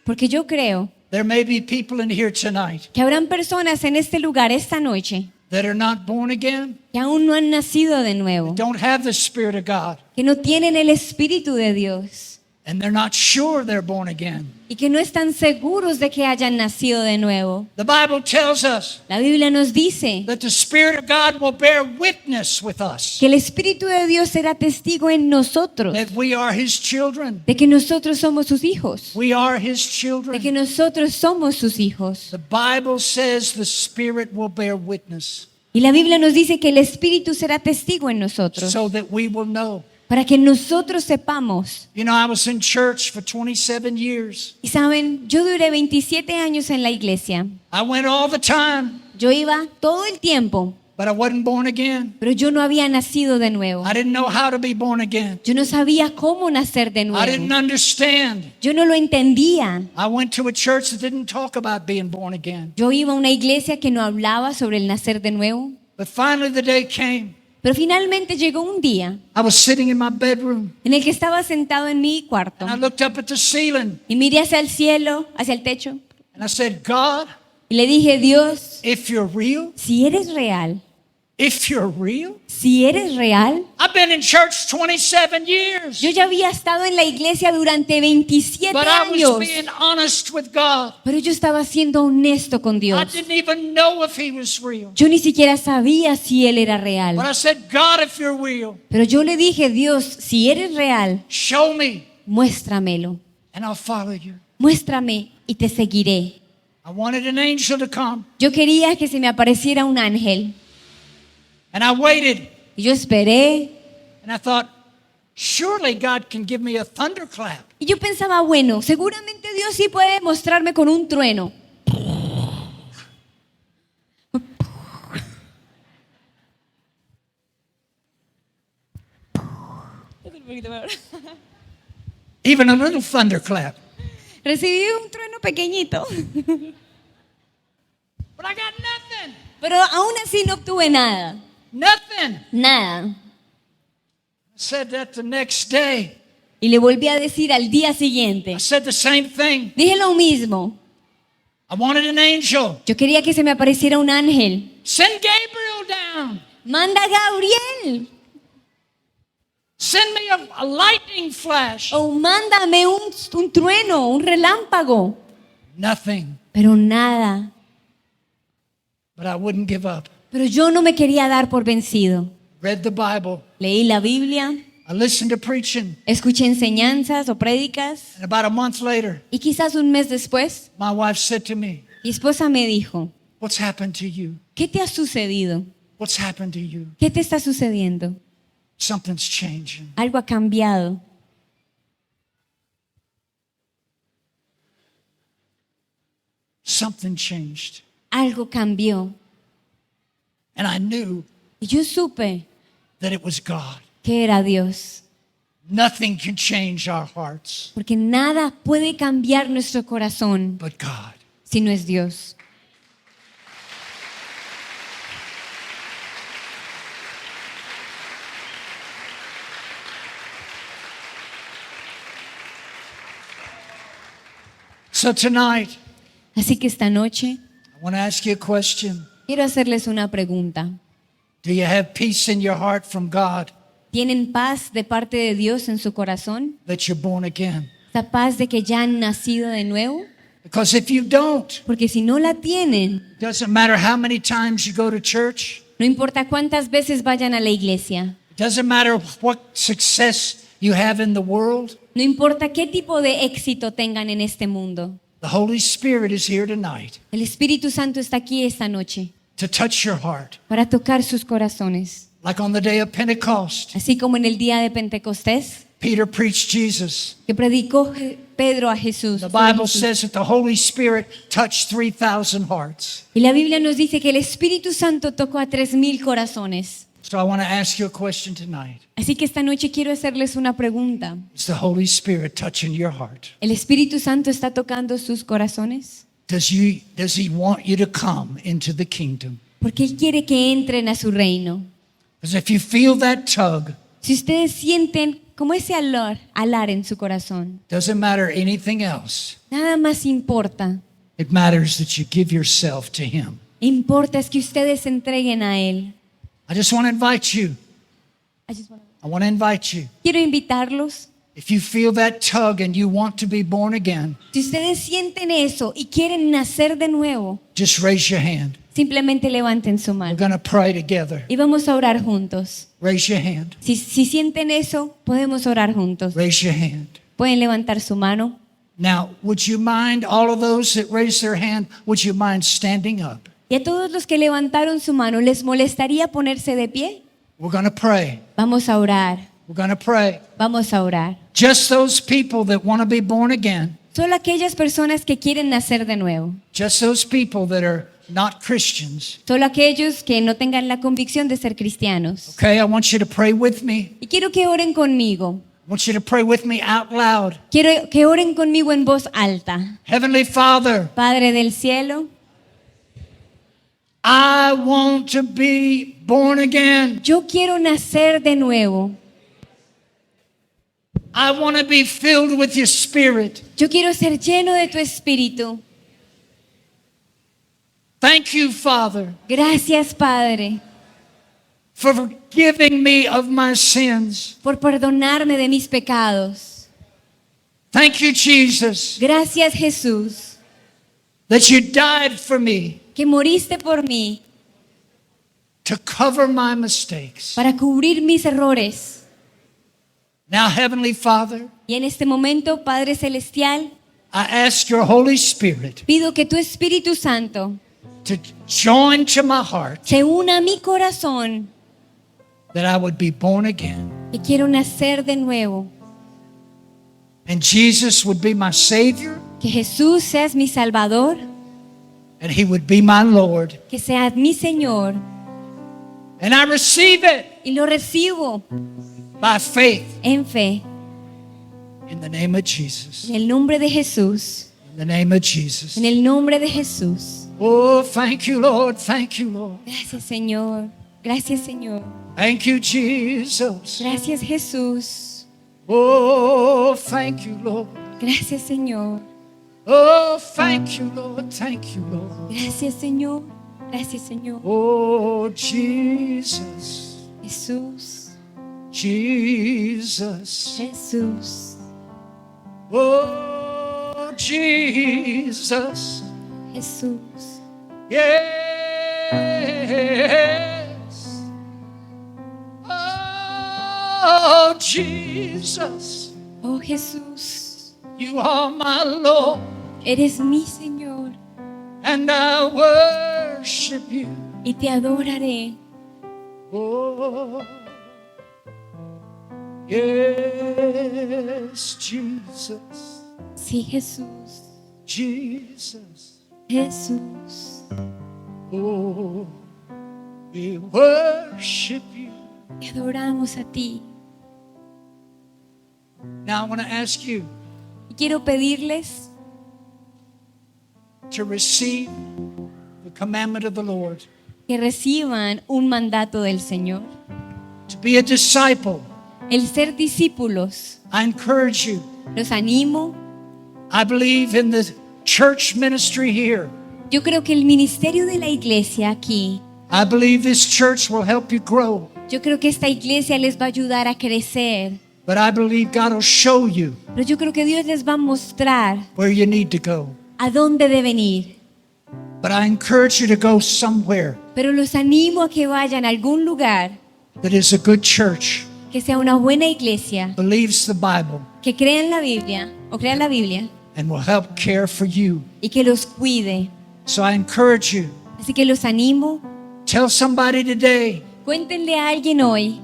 Speaker 3: porque yo creo
Speaker 2: there may be people in here tonight
Speaker 3: que habrán personas en este lugar esta noche
Speaker 2: that are not born again,
Speaker 3: que aún no han nacido de nuevo,
Speaker 2: don't have the Spirit of God,
Speaker 3: que no tienen el Espíritu de Dios
Speaker 2: and they're not sure they're born again.
Speaker 3: y que no están seguros de que hayan nacido de nuevo.
Speaker 2: The Bible tells us
Speaker 3: La Biblia nos dice
Speaker 2: that the Spirit of God will bear witness with us
Speaker 3: que el Espíritu de Dios será testigo en nosotros
Speaker 2: that we are His children.
Speaker 3: de que nosotros somos sus hijos,
Speaker 2: We are His
Speaker 3: de que
Speaker 2: children.
Speaker 3: nosotros somos sus hijos.
Speaker 2: The Bible says the Spirit will bear witness
Speaker 3: Y la Biblia nos dice que el Espíritu será testigo en nosotros
Speaker 2: so that we will know.
Speaker 3: para que nosotros sepamos.
Speaker 2: You know, I was in church for 27 years.
Speaker 3: Y saben, yo duré 27 años en la iglesia.
Speaker 2: I went all the time,
Speaker 3: Yo iba todo el tiempo,
Speaker 2: but I wasn't born again.
Speaker 3: pero yo no había nacido de nuevo.
Speaker 2: I didn't know how to be born again.
Speaker 3: Yo no sabía cómo nacer de
Speaker 2: I didn't
Speaker 3: nuevo.
Speaker 2: understand.
Speaker 3: Yo no lo entendía.
Speaker 2: I went to a church that didn't talk about being born again.
Speaker 3: Yo iba a una iglesia que no hablaba sobre el nacer de nuevo.
Speaker 2: But finally the day came.
Speaker 3: Pero finalmente llegó un día
Speaker 2: I was sitting in my bedroom
Speaker 3: en el que estaba sentado en mi cuarto
Speaker 2: and I looked up at the ceiling
Speaker 3: y miré hacia el cielo, hacia el techo,
Speaker 2: and I said, God,
Speaker 3: y le dije, Dios,
Speaker 2: if you're real,
Speaker 3: si eres real,
Speaker 2: if you're real,
Speaker 3: si eres real,
Speaker 2: I've been in church 27 years,
Speaker 3: yo ya había estado en la iglesia durante 27
Speaker 2: but I was
Speaker 3: años,
Speaker 2: being honest with God.
Speaker 3: pero yo estaba siendo honesto con
Speaker 2: I
Speaker 3: Dios.
Speaker 2: didn't even know if He was real.
Speaker 3: Yo ni siquiera sabía si Él era
Speaker 2: But
Speaker 3: real.
Speaker 2: I said, God, if you're real,
Speaker 3: Pero yo le dije, Dios, si eres real,
Speaker 2: show me
Speaker 3: muéstramelo.
Speaker 2: and I'll follow you.
Speaker 3: Muéstrame y te seguiré.
Speaker 2: I wanted an angel to come
Speaker 3: Yo quería que se me apareciera un ángel.
Speaker 2: and I waited
Speaker 3: Y yo esperé.
Speaker 2: and I thought, surely God can give me a thunderclap.
Speaker 3: Y yo pensaba, bueno, seguramente Dios sí puede mostrarme con un trueno.
Speaker 2: Even a little thunderclap.
Speaker 3: Recibí un trueno pequeñito.
Speaker 2: But I got nothing.
Speaker 3: Pero aún así no obtuve nada.
Speaker 2: Nothing.
Speaker 3: Nada.
Speaker 2: I said that the next day.
Speaker 3: Y le volví a decir al día siguiente.
Speaker 2: I said the same thing.
Speaker 3: Dije lo mismo.
Speaker 2: I wanted an angel.
Speaker 3: Yo quería que se me apareciera un ángel.
Speaker 2: Send Gabriel down.
Speaker 3: Manda a Gabriel.
Speaker 2: Send me a lightning flash.
Speaker 3: O mándame un trueno, un relámpago.
Speaker 2: Nothing.
Speaker 3: Pero nada.
Speaker 2: But I wouldn't give up.
Speaker 3: Pero yo no me quería dar por vencido.
Speaker 2: Read the Bible.
Speaker 3: Leí la Biblia,
Speaker 2: I listened to preaching.
Speaker 3: escuché enseñanzas o prédicas.
Speaker 2: And about a month later,
Speaker 3: Y quizás un mes después,
Speaker 2: my wife said to me,
Speaker 3: mi esposa me dijo,
Speaker 2: what's happened to you?
Speaker 3: ¿qué te ha sucedido?
Speaker 2: What's happened to you?
Speaker 3: ¿Qué te está sucediendo?
Speaker 2: Something's changing.
Speaker 3: Algo ha cambiado.
Speaker 2: Something changed.
Speaker 3: Algo cambió.
Speaker 2: And I knew
Speaker 3: Y yo supe
Speaker 2: that it was God.
Speaker 3: que era Dios.
Speaker 2: Nothing can change our hearts
Speaker 3: Porque nada puede cambiar nuestro corazón
Speaker 2: but God.
Speaker 3: si no es Dios.
Speaker 2: So tonight,
Speaker 3: Así que esta noche
Speaker 2: I want to ask you a question.
Speaker 3: quiero hacerles una pregunta.
Speaker 2: Do you have peace in your heart from God
Speaker 3: ¿Tienen paz de parte de Dios en su corazón?
Speaker 2: that you're born again?
Speaker 3: ¿Esta paz de que ya han nacido de nuevo?
Speaker 2: Because if you don't,
Speaker 3: Porque si no la tienen,
Speaker 2: doesn't matter how many times you go to church,
Speaker 3: no importa cuántas veces vayan a la iglesia,
Speaker 2: doesn't matter what success you have in the world,
Speaker 3: no importa qué tipo de éxito tengan en este mundo,
Speaker 2: the Holy Spirit is here tonight
Speaker 3: el Espíritu Santo está aquí esta noche
Speaker 2: to touch your heart.
Speaker 3: para tocar sus corazones.
Speaker 2: Like on the day of Pentecost,
Speaker 3: Así como en el día de Pentecostés,
Speaker 2: Peter preached Jesus.
Speaker 3: que predicó Pedro a Jesús.
Speaker 2: The Bible says that the Holy Spirit touched 3,000 hearts.
Speaker 3: Y la Biblia nos dice que el Espíritu Santo tocó a 3,000 corazones.
Speaker 2: So I want to ask you a question tonight.
Speaker 3: Así que esta noche quiero hacerles una pregunta.
Speaker 2: Is the Holy Spirit touching your heart?
Speaker 3: ¿El Espíritu Santo está tocando sus corazones?
Speaker 2: Does he want you to come into the kingdom?
Speaker 3: Porque Él quiere que entren a su reino.
Speaker 2: Because if you feel that tug,
Speaker 3: Si ustedes sienten como ese alar en su corazón,
Speaker 2: doesn't matter anything else.
Speaker 3: nada más importa.
Speaker 2: It matters that you give yourself to him.
Speaker 3: Importa es que ustedes se entreguen a Él.
Speaker 2: I just want to invite you. I want to invite you.
Speaker 3: Quiero invitarlos.
Speaker 2: If you feel that tug and you want to be born again,
Speaker 3: Si ustedes sienten eso y quieren nacer de nuevo,
Speaker 2: just raise your hand.
Speaker 3: simplemente levanten su
Speaker 2: We're
Speaker 3: mano.
Speaker 2: going to pray together.
Speaker 3: Y vamos a orar juntos.
Speaker 2: Raise your hand.
Speaker 3: Si sienten eso, podemos orar juntos.
Speaker 2: Raise your hand.
Speaker 3: Pueden levantar su mano.
Speaker 2: Now, would you mind, all of those that raise their hand, would you mind standing up?
Speaker 3: Y a todos los que levantaron su mano, ¿les molestaría ponerse de pie?
Speaker 2: We're going to pray.
Speaker 3: Vamos a orar.
Speaker 2: We're going to pray.
Speaker 3: Vamos a orar.
Speaker 2: Just those people that want to be born again,
Speaker 3: Solo aquellas personas que quieren nacer de nuevo.
Speaker 2: just those people that are not Christians.
Speaker 3: Solo aquellos que no tengan la convicción de ser cristianos.
Speaker 2: Okay, I want you to pray with me.
Speaker 3: Y quiero que oren conmigo.
Speaker 2: I want you to pray with me out loud.
Speaker 3: Quiero que oren conmigo en voz alta.
Speaker 2: Heavenly Father,
Speaker 3: Padre del cielo,
Speaker 2: I want to be born again.
Speaker 3: yo quiero nacer de nuevo.
Speaker 2: I want to be filled with your spirit.
Speaker 3: Yo quiero ser lleno de tu espíritu.
Speaker 2: Thank you, Father,
Speaker 3: Gracias, Padre,
Speaker 2: for forgiving me of my sins.
Speaker 3: por perdonarme de mis pecados.
Speaker 2: Thank you, Jesus,
Speaker 3: Gracias, Jesús,
Speaker 2: that you died for me
Speaker 3: que moriste por mí
Speaker 2: to cover my mistakes.
Speaker 3: para cubrir mis errores.
Speaker 2: Now, Heavenly Father,
Speaker 3: Y en este momento, Padre Celestial,
Speaker 2: I ask your Holy Spirit
Speaker 3: pido que tu Espíritu Santo
Speaker 2: to join to my heart
Speaker 3: se una a mi corazón,
Speaker 2: that I would be born again.
Speaker 3: que quiero nacer de nuevo.
Speaker 2: And Jesus would be my Savior,
Speaker 3: Que Jesús seas mi Salvador,
Speaker 2: and He would be my Lord.
Speaker 3: que seas mi Señor.
Speaker 2: And I receive it
Speaker 3: Y lo recibo
Speaker 2: by faith
Speaker 3: en fe,
Speaker 2: in the name of Jesus.
Speaker 3: en el nombre de Jesús.
Speaker 2: In the name of Jesus.
Speaker 3: En el nombre de Jesús.
Speaker 2: Oh, thank you, Lord. Thank you, Lord.
Speaker 3: Gracias, Señor. Gracias, Señor.
Speaker 2: Thank you, Jesus.
Speaker 3: Gracias, Jesús.
Speaker 2: Oh, thank you, Lord.
Speaker 3: Gracias, Señor.
Speaker 2: Oh, thank you, Lord. Thank you, Lord.
Speaker 3: Gracias, Señor. Gracias, Señor.
Speaker 2: Oh, Jesus.
Speaker 3: Jesús.
Speaker 2: Jesus.
Speaker 3: Jesús,
Speaker 2: Oh, Jesus.
Speaker 3: Jesús,
Speaker 2: Yes. Oh, Jesus.
Speaker 3: oh Jesús,
Speaker 2: You are my Lord,
Speaker 3: eres mi Señor
Speaker 2: and I worship you.
Speaker 3: y te adoraré.
Speaker 2: Oh, yes, Jesus.
Speaker 3: Sí, Jesús,
Speaker 2: Jesus.
Speaker 3: Jesús,
Speaker 2: Oh, we worship you.
Speaker 3: te adoramos a ti.
Speaker 2: Now I want to ask you
Speaker 3: Y quiero pedirles
Speaker 2: to receive the commandment of the Lord,
Speaker 3: que reciban un mandato del Señor.
Speaker 2: to be a disciple.
Speaker 3: El ser discípulos,
Speaker 2: I encourage you.
Speaker 3: los animo.
Speaker 2: I believe in the church ministry here.
Speaker 3: Yo creo que el ministerio de la iglesia aquí,
Speaker 2: I believe this church will help you grow.
Speaker 3: yo creo que esta iglesia les va a ayudar a crecer.
Speaker 2: But I believe God will show you
Speaker 3: Pero yo creo que Dios les va a mostrar
Speaker 2: where you need to go.
Speaker 3: a dónde deben ir.
Speaker 2: But I encourage you to go somewhere
Speaker 3: Pero los animo a que vayan a algún lugar
Speaker 2: that is a good church,
Speaker 3: que sea una buena iglesia,
Speaker 2: believes the Bible,
Speaker 3: que crean la Biblia o crean la Biblia
Speaker 2: and will help care for you.
Speaker 3: y que los cuide.
Speaker 2: So I encourage you.
Speaker 3: Así que los animo.
Speaker 2: Tell somebody today,
Speaker 3: Cuéntenle a alguien hoy.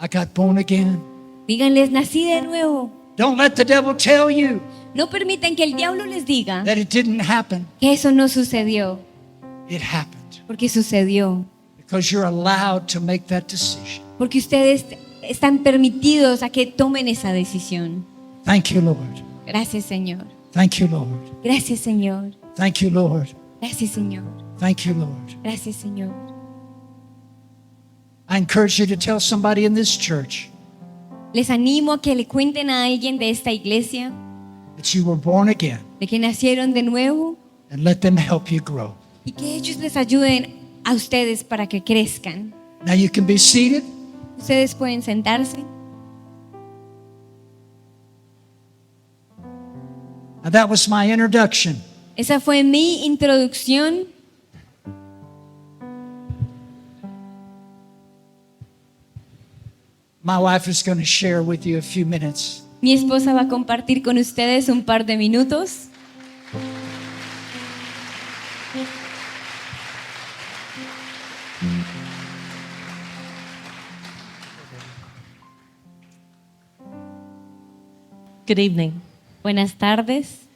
Speaker 2: I got born again.
Speaker 3: Díganles, nací de nuevo.
Speaker 2: Don't let the devil tell you
Speaker 3: No permitan que el diablo les diga
Speaker 2: that it didn't happen.
Speaker 3: que eso no sucedió,
Speaker 2: It happened
Speaker 3: porque sucedió.
Speaker 2: because you're allowed to make that decision.
Speaker 3: Porque ustedes están permitidos a que tomen esa decisión.
Speaker 2: Thank you, Lord.
Speaker 3: Gracias, Señor.
Speaker 2: Thank you, Lord.
Speaker 3: Gracias, Señor.
Speaker 2: Thank you, Lord.
Speaker 3: Gracias, Señor.
Speaker 2: Thank you, Lord.
Speaker 3: Gracias, Señor.
Speaker 2: I encourage you to tell somebody in this church
Speaker 3: Les animo a que le cuenten a alguien de esta iglesia
Speaker 2: that you were born again
Speaker 3: de que nacieron de nuevo
Speaker 2: and let them help you grow.
Speaker 3: y que ellos les ayuden a ustedes para que crezcan.
Speaker 2: Now you can be seated.
Speaker 3: Ustedes pueden sentarse.
Speaker 2: Now that was my introduction.
Speaker 3: Esa fue mi introducción.
Speaker 2: My wife is going to share with you a few minutes.
Speaker 3: Mi esposa va a compartir con ustedes un par de minutos.
Speaker 4: Good evening.
Speaker 3: Buenas tardes.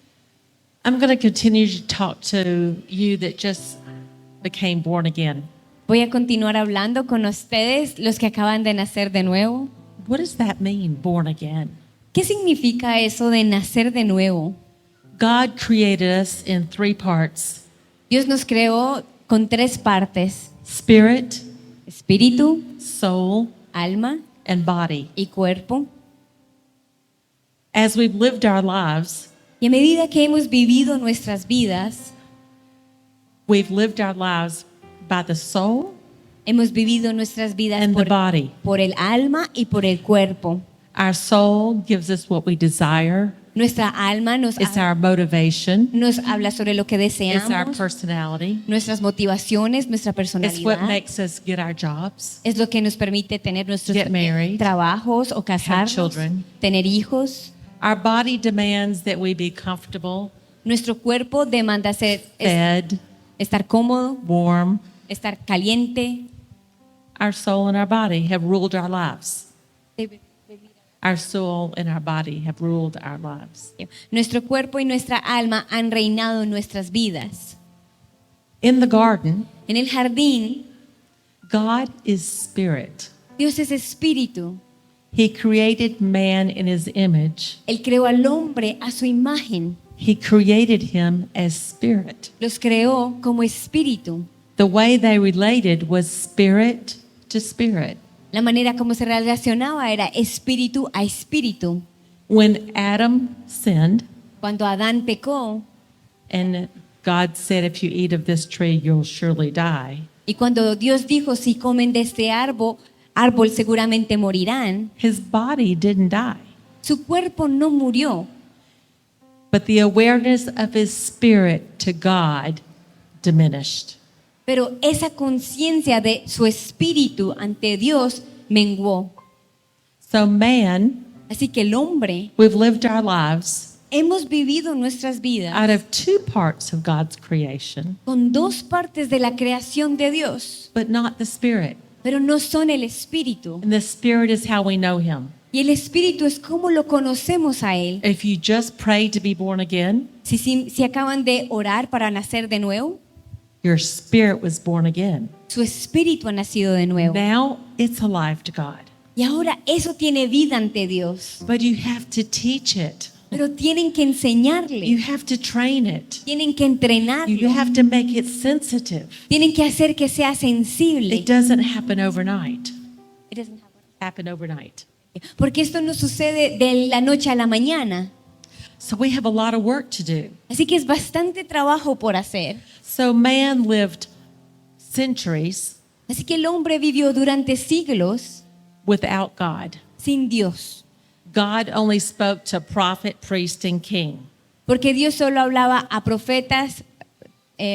Speaker 4: I'm going to continue to talk to you that just became born again.
Speaker 3: Voy a continuar hablando con ustedes, los que acaban de nacer de nuevo.
Speaker 4: What does that mean, born again?
Speaker 3: ¿Qué significa eso de nacer de nuevo?
Speaker 4: God created us in three parts:
Speaker 3: Dios nos creó con tres partes:
Speaker 4: spirit,
Speaker 3: espíritu,
Speaker 4: soul,
Speaker 3: alma
Speaker 4: and body.
Speaker 3: y cuerpo.
Speaker 4: As we've lived our lives,
Speaker 3: Y a medida que hemos vivido nuestras vidas,
Speaker 4: we've lived our lives by the soul
Speaker 3: hemos vivido nuestras vidas
Speaker 4: and the body.
Speaker 3: por el alma y por el cuerpo.
Speaker 4: Our soul gives us what we desire.
Speaker 3: Nuestra alma nos
Speaker 4: It's our motivation.
Speaker 3: nos habla sobre lo que
Speaker 4: It's our
Speaker 3: deseamos,
Speaker 4: personality.
Speaker 3: nuestras motivaciones, nuestra
Speaker 4: It's what
Speaker 3: personalidad.
Speaker 4: makes us get our jobs.
Speaker 3: Es lo que nos permite tener nuestros
Speaker 4: Get married,
Speaker 3: trabajos o casarnos,
Speaker 4: children.
Speaker 3: tener hijos.
Speaker 4: Our body demands that we be comfortable,
Speaker 3: Nuestro cuerpo demanda
Speaker 4: fed,
Speaker 3: estar cómodo,
Speaker 4: warm.
Speaker 3: estar caliente.
Speaker 4: Our soul and our body have ruled our lives. Our soul and our body have ruled our lives.
Speaker 3: Nuestro cuerpo y nuestra alma han reinado en nuestras vidas.
Speaker 4: In the garden,
Speaker 3: En el jardín,
Speaker 4: God is spirit.
Speaker 3: Dios es espíritu.
Speaker 4: He created man in his image.
Speaker 3: Él creó al hombre a su imagen.
Speaker 4: He created him as spirit.
Speaker 3: Los creó como espíritu.
Speaker 4: The way they related was spirit to spirit.
Speaker 3: La manera como se relacionaba era espíritu a espíritu.
Speaker 4: When Adam sinned,
Speaker 3: Cuando Adán pecó
Speaker 4: and God said, if you eat of this tree, you'll surely die.
Speaker 3: y cuando Dios dijo, si comen de este árbol seguramente morirán,
Speaker 4: his body didn't die.
Speaker 3: su cuerpo no murió,
Speaker 4: But the awareness of his spirit to God diminished.
Speaker 3: pero esa conciencia de su espíritu ante Dios menguó.
Speaker 4: So man,
Speaker 3: Así que el hombre,
Speaker 4: we've lived our lives
Speaker 3: hemos vivido nuestras vidas
Speaker 4: out of two parts of God's creation,
Speaker 3: con dos partes de la creación de Dios,
Speaker 4: but not the spirit.
Speaker 3: pero no son el espíritu.
Speaker 4: And the spirit is how we know him.
Speaker 3: Y el espíritu es como lo conocemos a él.
Speaker 4: If you just pray to be born again,
Speaker 3: Si acaban de orar para nacer de nuevo,
Speaker 4: your spirit was born again.
Speaker 3: su espíritu ha nacido de nuevo.
Speaker 4: Now it's alive to God.
Speaker 3: Y ahora eso tiene vida ante Dios.
Speaker 4: But you have to teach it.
Speaker 3: Pero tienen que
Speaker 4: You
Speaker 3: enseñarle,
Speaker 4: have to train it.
Speaker 3: tienen que
Speaker 4: You
Speaker 3: entrenarlo,
Speaker 4: have to make it sensitive.
Speaker 3: tienen que hacer que sea sensible.
Speaker 4: It doesn't happen overnight. Happen overnight.
Speaker 3: Porque esto no sucede de la noche a la mañana.
Speaker 4: So we have a lot of work to do.
Speaker 3: Así que es bastante trabajo por hacer.
Speaker 4: So man lived centuries
Speaker 3: Así que el hombre vivió durante siglos
Speaker 4: without God.
Speaker 3: sin Dios.
Speaker 4: God only spoke to prophet, priest, and king.
Speaker 3: Porque Dios solo hablaba a profetas,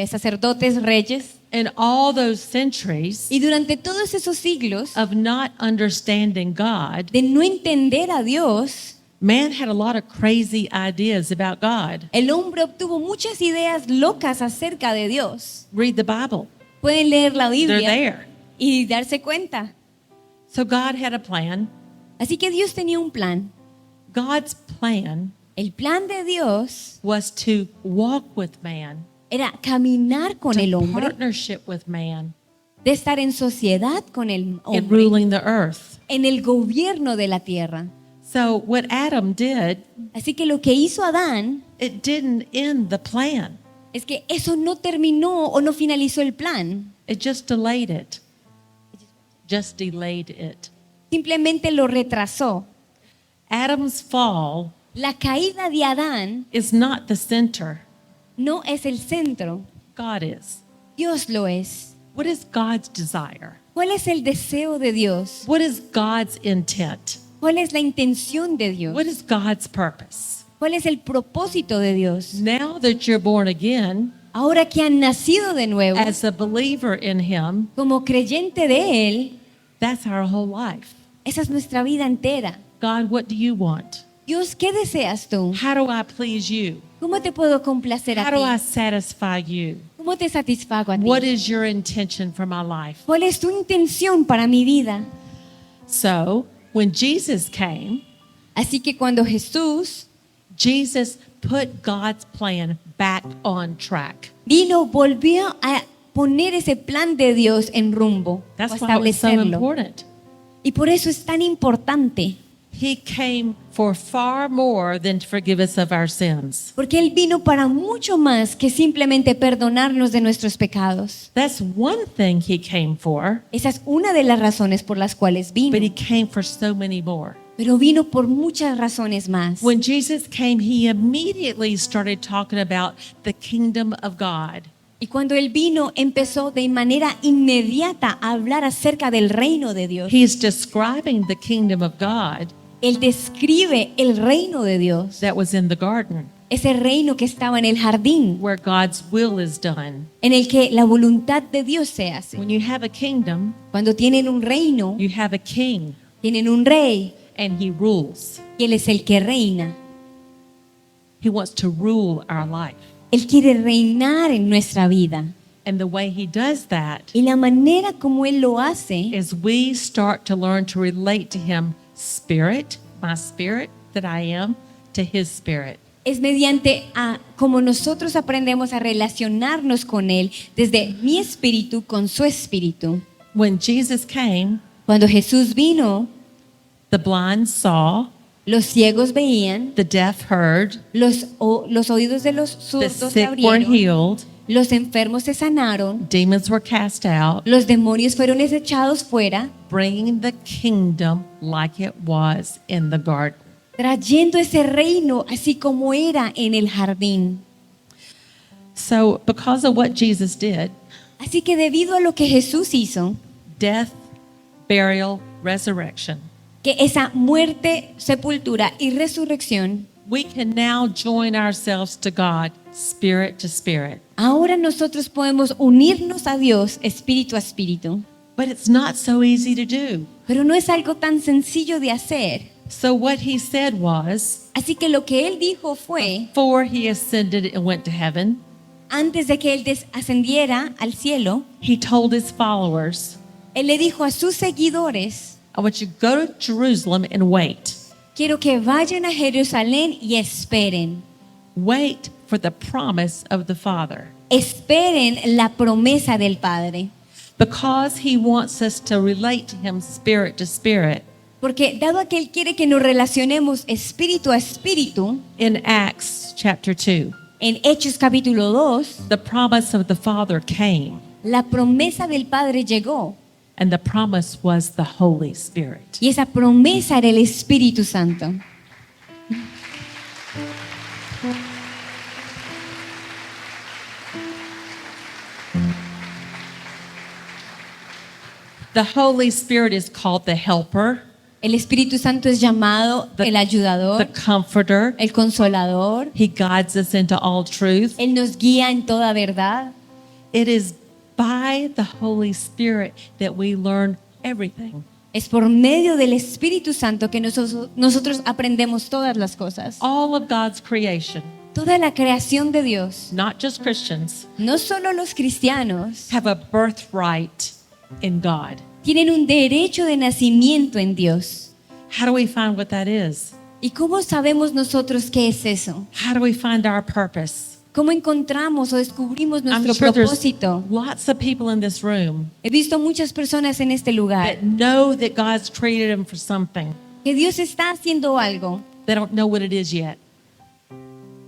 Speaker 3: sacerdotes, reyes.
Speaker 4: In all those centuries
Speaker 3: Y durante todos esos siglos
Speaker 4: of not understanding God,
Speaker 3: de no entender a Dios,
Speaker 4: man had a lot of crazy ideas about God.
Speaker 3: el hombre obtuvo muchas ideas locas acerca de Dios.
Speaker 4: Read the Bible.
Speaker 3: Pueden leer la
Speaker 4: They're
Speaker 3: Biblia
Speaker 4: there.
Speaker 3: y darse cuenta.
Speaker 4: So God had a plan.
Speaker 3: Así que Dios tenía un plan.
Speaker 4: God's plan
Speaker 3: El plan de Dios
Speaker 4: was to walk with man,
Speaker 3: era caminar con el
Speaker 4: to
Speaker 3: hombre,
Speaker 4: partnership with man
Speaker 3: de estar en sociedad con el
Speaker 4: in
Speaker 3: hombre,
Speaker 4: ruling the earth.
Speaker 3: en el gobierno de la tierra.
Speaker 4: So what Adam did,
Speaker 3: Así que lo que hizo Adán
Speaker 4: it didn't end the plan.
Speaker 3: es que eso no terminó o no finalizó el plan.
Speaker 4: It just delayed it. Just delayed it.
Speaker 3: Simplemente lo retrasó.
Speaker 4: Adam's fall
Speaker 3: La caída de Adán
Speaker 4: is not the center.
Speaker 3: no es el centro.
Speaker 4: God is.
Speaker 3: Dios lo es.
Speaker 4: What is God's desire?
Speaker 3: ¿Cuál es el deseo de Dios?
Speaker 4: What is God's intent?
Speaker 3: ¿Cuál es la intención de Dios?
Speaker 4: What is God's purpose?
Speaker 3: ¿Cuál es el propósito de Dios?
Speaker 4: Now that you're born again,
Speaker 3: Ahora que han nacido de nuevo,
Speaker 4: as a believer in Him,
Speaker 3: como creyente de Él,
Speaker 4: that's our whole life.
Speaker 3: esa es nuestra vida entera.
Speaker 4: God, what do you want?
Speaker 3: Dios, ¿qué deseas tú?
Speaker 4: How do I please you?
Speaker 3: ¿Cómo te puedo complacer
Speaker 4: How
Speaker 3: a
Speaker 4: do I
Speaker 3: ti?
Speaker 4: satisfy you?
Speaker 3: ¿Cómo te satisfago a ti?
Speaker 4: What is your intention for my life?
Speaker 3: ¿Cuál es tu intención para mi vida?
Speaker 4: So, when Jesus came,
Speaker 3: Así que cuando Jesús
Speaker 4: Jesus put God's plan back on track.
Speaker 3: vino, volvió a poner ese plan de Dios en rumbo, o
Speaker 4: That's why it was so
Speaker 3: establecerlo.
Speaker 4: important.
Speaker 3: Y por eso es tan importante,
Speaker 4: He came for far more than to forgive us of our sins.
Speaker 3: porque Él vino para mucho más que simplemente perdonarnos de nuestros pecados.
Speaker 4: That's one thing He came for,
Speaker 3: Esa es una de las razones por las cuales vino,
Speaker 4: but He came for so many more.
Speaker 3: pero vino por muchas razones más.
Speaker 4: When Jesus came, He immediately started talking about the kingdom of God.
Speaker 3: Y cuando Él vino, empezó de manera inmediata a hablar acerca del reino de Dios.
Speaker 4: He's describing the kingdom of God
Speaker 3: Él describe el reino de Dios,
Speaker 4: that was in the garden,
Speaker 3: ese reino que estaba en el jardín,
Speaker 4: where God's will is done.
Speaker 3: en el que la voluntad de Dios se hace.
Speaker 4: When you have a kingdom,
Speaker 3: Cuando tienen un reino,
Speaker 4: you have a king,
Speaker 3: tienen un rey,
Speaker 4: and he rules.
Speaker 3: y Él es el que reina.
Speaker 4: He wants to rule our life.
Speaker 3: Él quiere reinar en nuestra vida.
Speaker 4: And the way he does that
Speaker 3: Y la manera como Él lo hace
Speaker 4: is we start to learn to relate to him spirit, my spirit that I am, to his spirit.
Speaker 3: es mediante como nosotros aprendemos a relacionarnos con Él, desde mi espíritu con su espíritu.
Speaker 4: When Jesus came,
Speaker 3: Cuando Jesús vino,
Speaker 4: the blind saw,
Speaker 3: los ciegos veían,
Speaker 4: the deaf heard,
Speaker 3: los oídos de los
Speaker 4: the
Speaker 3: sordos se
Speaker 4: sick were
Speaker 3: abrieron,
Speaker 4: healed,
Speaker 3: los enfermos se sanaron,
Speaker 4: demons were cast out,
Speaker 3: los demonios fueron echados fuera,
Speaker 4: bringing the kingdom like it was in the garden.
Speaker 3: trayendo ese reino así como era en el jardín.
Speaker 4: So, because of what Jesus did,
Speaker 3: Así que debido a lo que Jesús hizo,
Speaker 4: death, burial, resurrection,
Speaker 3: que esa muerte, sepultura y resurrección,
Speaker 4: we can now join ourselves to God, spirit to spirit.
Speaker 3: ahora nosotros podemos unirnos a Dios espíritu a espíritu.
Speaker 4: But it's not so easy to do.
Speaker 3: Pero no es algo tan sencillo de hacer.
Speaker 4: So what he said was,
Speaker 3: Así que lo que él dijo fue,
Speaker 4: before he ascended and went to heaven,
Speaker 3: antes de que él ascendiera al cielo,
Speaker 4: he told his followers,
Speaker 3: él le dijo a sus seguidores,
Speaker 4: I want you to go to Jerusalem and wait.
Speaker 3: quiero que vayan a Jerusalén y esperen.
Speaker 4: Wait for the promise of the Father.
Speaker 3: Esperen la promesa del Padre.
Speaker 4: Because he wants us to relate to him spirit to spirit.
Speaker 3: Porque dado que él quiere que nos relacionemos espíritu a espíritu,
Speaker 4: In Acts chapter 2,
Speaker 3: en Hechos capítulo 2,
Speaker 4: the promise of the Father came,
Speaker 3: la promesa del Padre llegó.
Speaker 4: and the promise was the Holy Spirit.
Speaker 3: Y esa promesa era el Espíritu Santo.
Speaker 4: The Holy Spirit is called the Helper,
Speaker 3: El Espíritu Santo es llamado el
Speaker 4: the
Speaker 3: ayudador,
Speaker 4: Comforter.
Speaker 3: el consolador.
Speaker 4: He guides us into all truth.
Speaker 3: Él nos guía en toda verdad.
Speaker 4: It is by the Holy Spirit that we learn everything.
Speaker 3: Es por medio del Espíritu Santo que nosotros aprendemos todas las cosas.
Speaker 4: All of God's creation,
Speaker 3: Toda la creación de Dios,
Speaker 4: not just Christians,
Speaker 3: no solo los cristianos,
Speaker 4: have a birthright in God.
Speaker 3: tienen un derecho de nacimiento en Dios.
Speaker 4: How do we find what that is?
Speaker 3: ¿Y cómo sabemos nosotros qué es eso?
Speaker 4: How do we find our purpose?
Speaker 3: ¿Cómo encontramos o descubrimos
Speaker 4: I'm
Speaker 3: nuestro
Speaker 4: sure there's
Speaker 3: propósito?
Speaker 4: lots of people in this room
Speaker 3: He visto muchas personas en este lugar
Speaker 4: that know that God's created them for something.
Speaker 3: que Dios está haciendo algo
Speaker 4: They don't know what it is yet.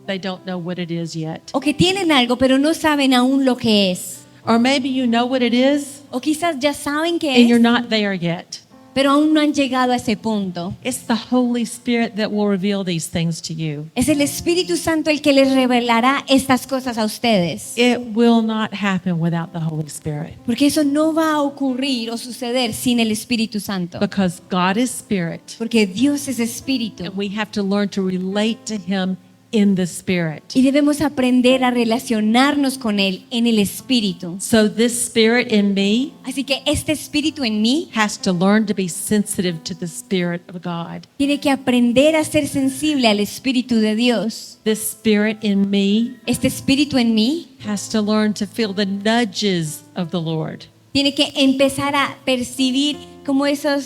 Speaker 4: They don't know what it is yet.
Speaker 3: o que tienen algo pero no saben aún lo que es.
Speaker 4: Or maybe you know what it is
Speaker 3: O quizás ya saben qué
Speaker 4: and you're
Speaker 3: es,
Speaker 4: not there yet.
Speaker 3: pero aún no han llegado a ese punto.
Speaker 4: It's the Holy Spirit that will reveal these things to you.
Speaker 3: Es el Espíritu Santo el que les revelará estas cosas a ustedes.
Speaker 4: It will not happen without the Holy Spirit
Speaker 3: Porque eso no va a ocurrir o suceder sin el Espíritu Santo.
Speaker 4: because God is spirit
Speaker 3: Porque Dios es Espíritu.
Speaker 4: and we have to learn to relate to him in the Spirit.
Speaker 3: Y debemos aprender a relacionarnos con Él en el Espíritu.
Speaker 4: So this spirit in me
Speaker 3: Así que este Espíritu en mí
Speaker 4: has to learn to be sensitive to the Spirit of God.
Speaker 3: tiene que aprender a ser sensible al Espíritu de Dios.
Speaker 4: This spirit in me
Speaker 3: Este Espíritu en mí
Speaker 4: has to learn to feel the nudges of the Lord.
Speaker 3: tiene que empezar a percibir como esa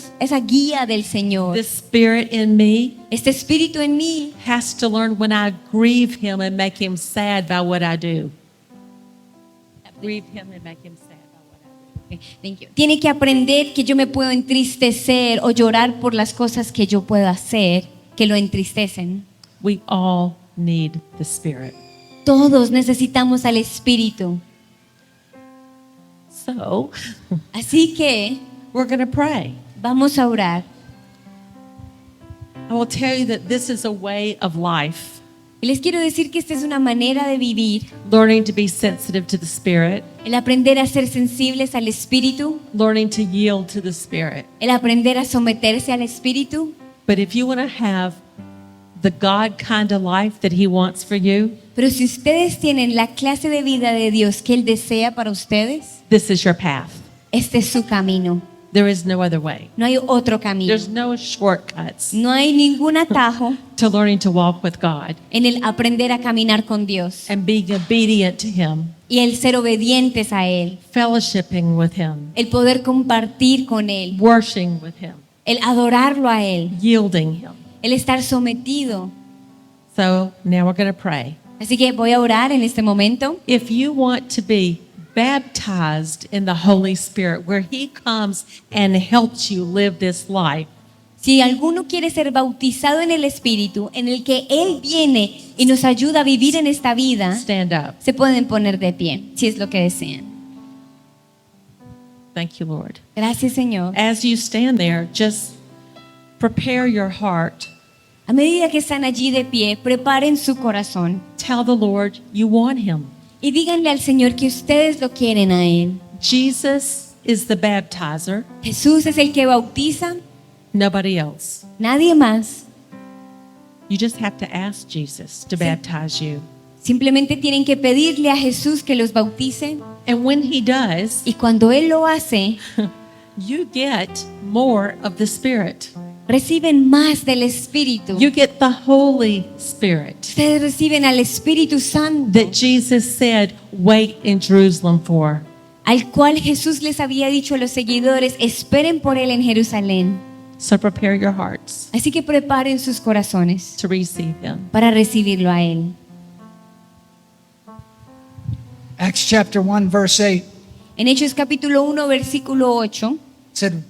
Speaker 3: guía del Señor.
Speaker 4: This spirit in me
Speaker 3: Este Espíritu en mí
Speaker 4: has to learn when I grieve him and make him sad by what I do. Grieve him and make him sad by what I do.
Speaker 3: Thank you. Tiene que aprender que yo me puedo entristecer o llorar por las cosas que yo puedo hacer que lo entristecen.
Speaker 4: We all need the Spirit.
Speaker 3: Todos necesitamos al Espíritu.
Speaker 4: So,
Speaker 3: Así que
Speaker 4: we're going to pray.
Speaker 3: vamos a orar.
Speaker 4: I will tell you that this is a way of life,
Speaker 3: Y les quiero decir que esta es una manera de vivir,
Speaker 4: learning to be sensitive to the Spirit,
Speaker 3: el aprender a ser sensibles al Espíritu,
Speaker 4: learning to yield to the Spirit.
Speaker 3: el aprender a someterse al Espíritu.
Speaker 4: But if you want to have the God kind of life that He wants for you,
Speaker 3: Pero si ustedes tienen la clase de vida de Dios que Él desea para ustedes,
Speaker 4: this is your path.
Speaker 3: este es su camino.
Speaker 4: There is no other way.
Speaker 3: No hay otro camino.
Speaker 4: There's no shortcuts
Speaker 3: No hay ningún atajo
Speaker 4: to learning to walk with God
Speaker 3: en el aprender a caminar con Dios
Speaker 4: and being obedient to Him,
Speaker 3: y el ser obedientes a Él,
Speaker 4: fellowshipping with Him,
Speaker 3: el poder compartir con Él,
Speaker 4: worshiping with Him,
Speaker 3: el adorarlo a Él,
Speaker 4: yielding Him.
Speaker 3: el estar sometido.
Speaker 4: So now we're going to pray.
Speaker 3: Así que voy a orar en este momento.
Speaker 4: If you want to be baptized in the Holy Spirit, where He comes and helps you live this life,
Speaker 3: Si alguno quiere ser bautizado en el Espíritu, en el que Él viene y nos ayuda a vivir en esta vida,
Speaker 4: stand up.
Speaker 3: se pueden poner de pie, si es lo que desean.
Speaker 4: Thank you, Lord.
Speaker 3: Gracias, Señor.
Speaker 4: As you stand there, just prepare your heart.
Speaker 3: A medida que están allí de pie, preparen su corazón
Speaker 4: Tell the Lord you want Him.
Speaker 3: y díganle al Señor que ustedes lo quieren a Él.
Speaker 4: Jesus is the baptizer,
Speaker 3: Jesús es el que bautiza,
Speaker 4: nobody else.
Speaker 3: nadie más.
Speaker 4: You just have to ask Jesus to baptize you.
Speaker 3: Simplemente tienen que pedirle a Jesús que los bautice.
Speaker 4: And when he does,
Speaker 3: Y cuando Él lo hace,
Speaker 4: you get more of the Spirit.
Speaker 3: reciben más del Espíritu.
Speaker 4: You get the Holy Spirit
Speaker 3: Ustedes reciben al Espíritu Santo,
Speaker 4: that Jesus said, wait in Jerusalem for.
Speaker 3: al cual Jesús les había dicho a los seguidores, esperen por Él en Jerusalén.
Speaker 4: So prepare your hearts
Speaker 3: Así que preparen sus corazones
Speaker 4: to receive him.
Speaker 3: para recibirlo a Él.
Speaker 2: Acts chapter 1, verse 8
Speaker 3: En Hechos capítulo 1, versículo 8,
Speaker 2: said,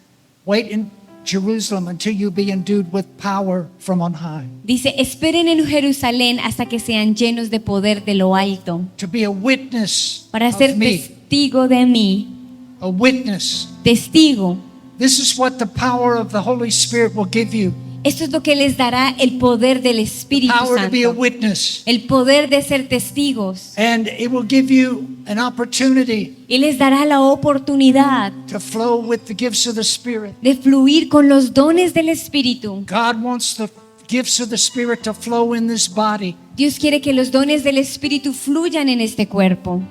Speaker 2: wait in Jerusalem until you be endued with power from on high.
Speaker 3: dice, esperen en Jerusalén hasta que sean llenos de poder de lo alto,
Speaker 2: To be a witness
Speaker 3: para
Speaker 2: of
Speaker 3: ser
Speaker 2: me.
Speaker 3: testigo de mí,
Speaker 2: A witness.
Speaker 3: testigo.
Speaker 2: This is what the power of the Holy Spirit will give you.
Speaker 3: Esto es lo que les dará el poder del Espíritu
Speaker 2: Power to be a
Speaker 3: Santo,
Speaker 2: witness.
Speaker 3: el poder de ser testigos,
Speaker 2: And it will give you an opportunity
Speaker 3: y les dará la oportunidad
Speaker 2: to flow with the gifts of the Spirit.
Speaker 3: de fluir con los dones del Espíritu.
Speaker 2: God wants the gifts of the Spirit to flow in this body.
Speaker 3: Dios quiere que los dones del Espíritu fluyan en este cuerpo.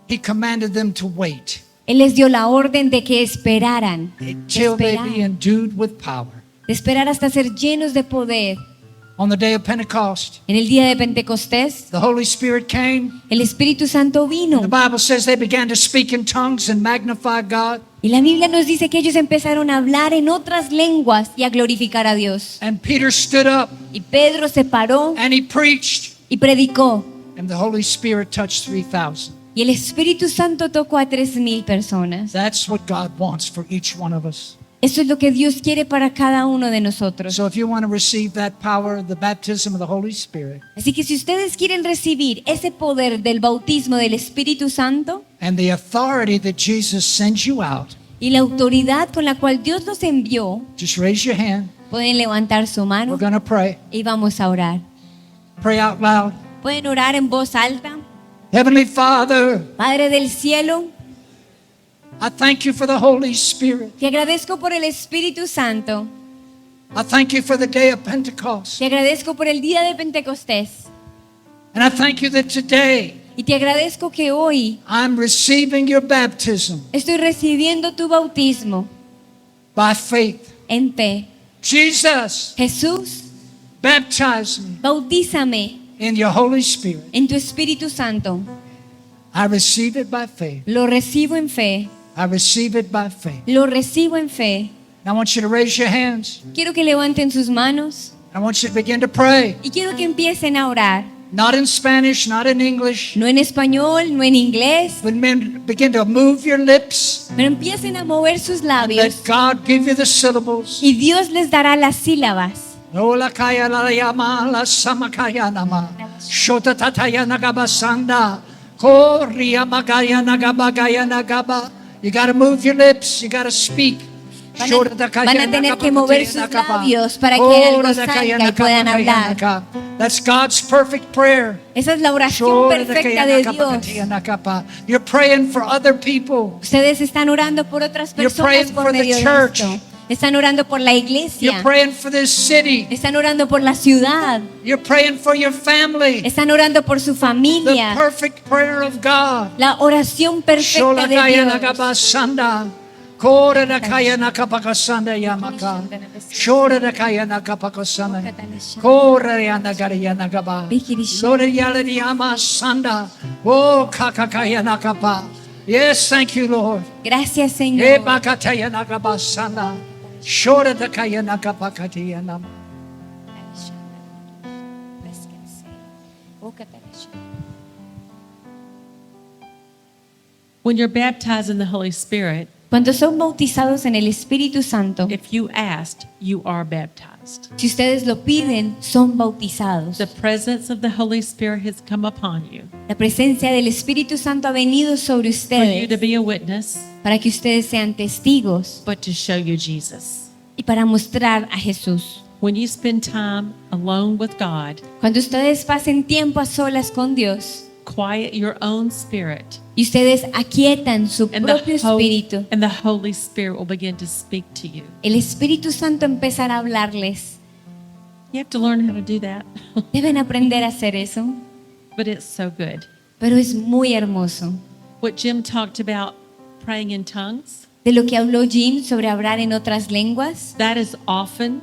Speaker 2: He commanded them to wait
Speaker 3: Él les dio la orden de que esperaran,
Speaker 2: until they be
Speaker 3: esperar,
Speaker 2: endued with power.
Speaker 3: de esperar hasta ser llenos de poder.
Speaker 2: On the day of Pentecost,
Speaker 3: En el día de Pentecostés,
Speaker 2: the Holy Spirit came.
Speaker 3: el Espíritu Santo vino.
Speaker 2: The Bible says they began to speak in tongues and magnify God.
Speaker 3: Y la Biblia nos dice que ellos empezaron a hablar en otras lenguas y a glorificar a Dios.
Speaker 2: And Peter stood up
Speaker 3: Y Pedro se paró
Speaker 2: and he preached.
Speaker 3: y predicó.
Speaker 2: And the Holy Spirit touched 3,000.
Speaker 3: Y el Espíritu Santo tocó a 3,000 personas.
Speaker 2: That's what God wants for each one of us.
Speaker 3: Eso es lo que Dios quiere para cada uno de nosotros.
Speaker 2: So if you want to receive that power, the baptism of the Holy Spirit,
Speaker 3: Así que si ustedes quieren recibir ese poder del bautismo del Espíritu Santo
Speaker 2: and the authority that Jesus sends you out,
Speaker 3: y la autoridad con la cual Dios los envió,
Speaker 2: just raise your hand.
Speaker 3: pueden levantar su
Speaker 2: We're
Speaker 3: mano
Speaker 2: going to pray.
Speaker 3: y vamos a orar.
Speaker 2: Pray out loud.
Speaker 3: Pueden orar en voz alta.
Speaker 2: Heavenly Father,
Speaker 3: Padre del cielo,
Speaker 2: I thank you for the Holy Spirit.
Speaker 3: te agradezco por el Espíritu Santo.
Speaker 2: I thank you for the day of Pentecost.
Speaker 3: Te agradezco por el día de Pentecostés.
Speaker 2: And I thank you that today
Speaker 3: Y te agradezco que hoy
Speaker 2: I'm receiving your baptism
Speaker 3: estoy recibiendo tu bautismo
Speaker 2: by faith.
Speaker 3: en fe.
Speaker 2: Jesus,
Speaker 3: Jesús,
Speaker 2: baptize me
Speaker 3: bautízame
Speaker 2: in your Holy Spirit.
Speaker 3: en tu Espíritu Santo.
Speaker 2: I receive it by faith.
Speaker 3: Lo recibo en fe.
Speaker 2: I receive it by faith.
Speaker 3: Lo recibo en fe.
Speaker 2: Now I want you to raise your hands.
Speaker 3: Quiero que levanten sus manos
Speaker 2: I want you to begin to pray.
Speaker 3: y quiero que empiecen a orar.
Speaker 2: Not in Spanish, not in English,
Speaker 3: No en español, no en inglés,
Speaker 2: but begin to move your lips.
Speaker 3: pero empiecen a mover sus
Speaker 2: Let
Speaker 3: labios
Speaker 2: God give you the syllables.
Speaker 3: y Dios les dará las sílabas.
Speaker 2: No la kaya la yama la samakaya nama. Shota tataya nagabasanda. Koria magaya nagabagaya nagaba. You got to move your lips. You got to speak.
Speaker 3: Van a tener que mover sus labios para que algo salga y puedan hablar.
Speaker 2: That's God's perfect prayer.
Speaker 3: Esa es la oración perfecta de Dios.
Speaker 2: You're praying for other people.
Speaker 3: Ustedes están orando por otras
Speaker 2: You're praying
Speaker 3: personas por
Speaker 2: for the
Speaker 3: medio de
Speaker 2: church.
Speaker 3: esto. Están orando por la
Speaker 2: You're
Speaker 3: iglesia.
Speaker 2: praying for this city.
Speaker 3: Están orando por la ciudad.
Speaker 2: You're praying for your family.
Speaker 3: Están orando por su
Speaker 2: The
Speaker 3: familia.
Speaker 2: perfect prayer of God.
Speaker 3: La oración perfecta de
Speaker 2: Sholakaya
Speaker 3: Dios.
Speaker 2: nagabasanda. Kora nakaya nakapakasanda yamaka. Shora nakaya nakapakasanda. Kora yanagaya nagaba. Lord yaladi yamasanda. Oh kakakaya nakapa. Yes, thank you, Lord.
Speaker 3: Gracias, Señor.
Speaker 2: Ebakataya nagabasanda. Shora nakaya nakapakatiya nam.
Speaker 4: When you're baptized in the Holy Spirit,
Speaker 3: Cuando son bautizados en el Espíritu Santo,
Speaker 4: if you asked, you are baptized.
Speaker 3: si ustedes lo piden, son bautizados.
Speaker 4: The presence of the Holy Spirit has come upon you
Speaker 3: La presencia del Espíritu Santo ha venido sobre
Speaker 4: for you to
Speaker 3: ustedes
Speaker 4: be a witness,
Speaker 3: para que ustedes sean testigos
Speaker 4: but to show you Jesus.
Speaker 3: y para mostrar a Jesús.
Speaker 4: When you spend time alone with God,
Speaker 3: Cuando ustedes pasen tiempo a solas con Dios,
Speaker 4: quiet your own spirit.
Speaker 3: Y ustedes aquietan su
Speaker 4: And
Speaker 3: propio espíritu.
Speaker 4: and the Holy Spirit will begin to speak to you.
Speaker 3: El Espíritu Santo empezará a hablarles.
Speaker 4: You have to learn how to do that.
Speaker 3: Deben aprender a hacer eso.
Speaker 4: But it's so good.
Speaker 3: Pero es muy hermoso.
Speaker 4: What Jim talked about praying in tongues,
Speaker 3: De lo que habló Jim sobre hablar en otras lenguas,
Speaker 4: that is often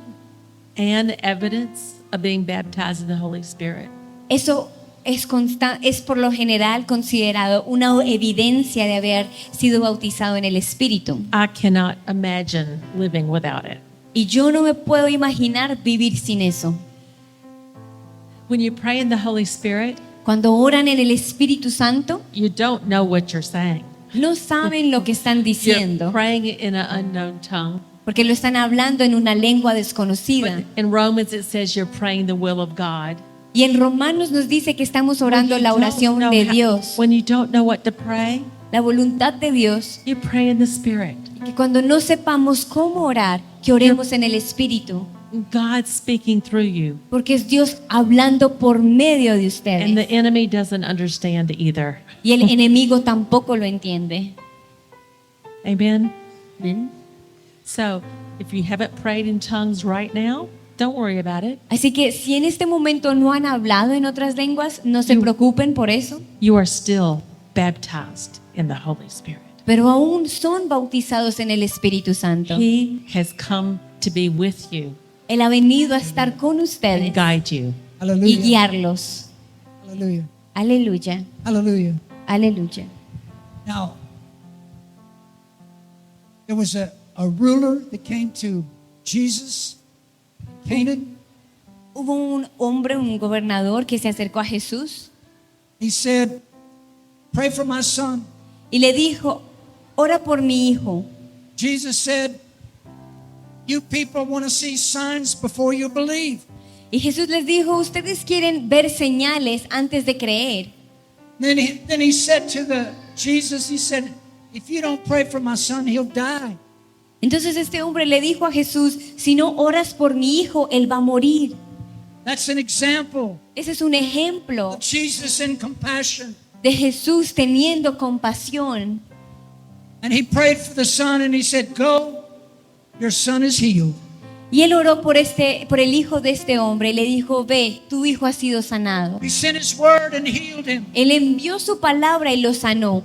Speaker 4: an evidence of being baptized in the Holy Spirit.
Speaker 3: eso es por lo general considerado una evidencia de haber sido bautizado en el Espíritu.
Speaker 4: I cannot imagine living without it.
Speaker 3: Y yo no me puedo imaginar vivir sin eso.
Speaker 4: When you pray in the Holy Spirit,
Speaker 3: Cuando oran en el Espíritu Santo,
Speaker 4: you don't know what you're saying.
Speaker 3: no saben lo que están
Speaker 4: You're
Speaker 3: diciendo,
Speaker 4: praying in an unknown tongue.
Speaker 3: porque lo están hablando en una lengua
Speaker 4: But
Speaker 3: desconocida.
Speaker 4: in Romans it says you're praying the will of God.
Speaker 3: Y en Romanos nos dice que estamos orando
Speaker 4: When you
Speaker 3: la
Speaker 4: don't
Speaker 3: oración
Speaker 4: know
Speaker 3: de
Speaker 4: how-
Speaker 3: Dios,
Speaker 4: When you don't know what to pray,
Speaker 3: la voluntad de Dios,
Speaker 4: you pray in the Spirit.
Speaker 3: que cuando no sepamos cómo orar, que oremos en el Espíritu,
Speaker 4: God's speaking through you.
Speaker 3: porque es Dios hablando por medio de
Speaker 4: And
Speaker 3: ustedes.
Speaker 4: the enemy doesn't understand either.
Speaker 3: Y el enemigo tampoco lo entiende.
Speaker 4: Amen?
Speaker 3: ¿Ven?
Speaker 4: So, if you haven't prayed in tongues right now, don't worry about it.
Speaker 3: Así que si en este momento no han hablado en otras lenguas, no se preocupen por eso,
Speaker 4: You are still baptized in the Holy Spirit.
Speaker 3: pero aún son bautizados en el Espíritu Santo.
Speaker 4: He has come to be with you
Speaker 3: Él ha venido a estar con
Speaker 4: and
Speaker 3: ustedes
Speaker 4: guide you.
Speaker 3: y
Speaker 2: Hallelujah.
Speaker 3: guiarlos.
Speaker 2: Hallelujah.
Speaker 3: Aleluya,
Speaker 2: Hallelujah.
Speaker 3: aleluya.
Speaker 2: Now, there was a ruler that came to Jesus, Canaan.
Speaker 3: Hubo un hombre, un gobernador que se acercó a Jesús
Speaker 2: He said, "Pray for my son."
Speaker 3: y le dijo, ora por mi hijo.
Speaker 2: Jesus said, "You people want to see signs before you believe."
Speaker 3: Y Jesús les dijo, ustedes quieren ver señales antes de creer.
Speaker 2: Then he said to Jesus, he said, "If you don't pray for my son, he'll die."
Speaker 3: Entonces este hombre le dijo a Jesús, si no oras por mi hijo, él va a morir.
Speaker 2: That's an example
Speaker 3: Ese es un ejemplo
Speaker 2: of Jesus in compassion.
Speaker 3: de Jesús teniendo compasión.
Speaker 2: And he prayed for the son and he said, "Go, your son is healed."
Speaker 3: Y él oró por el hijo de este hombre y le dijo, ve, tu hijo ha sido sanado.
Speaker 2: He sent his word and healed him.
Speaker 3: Él envió su palabra y lo sanó.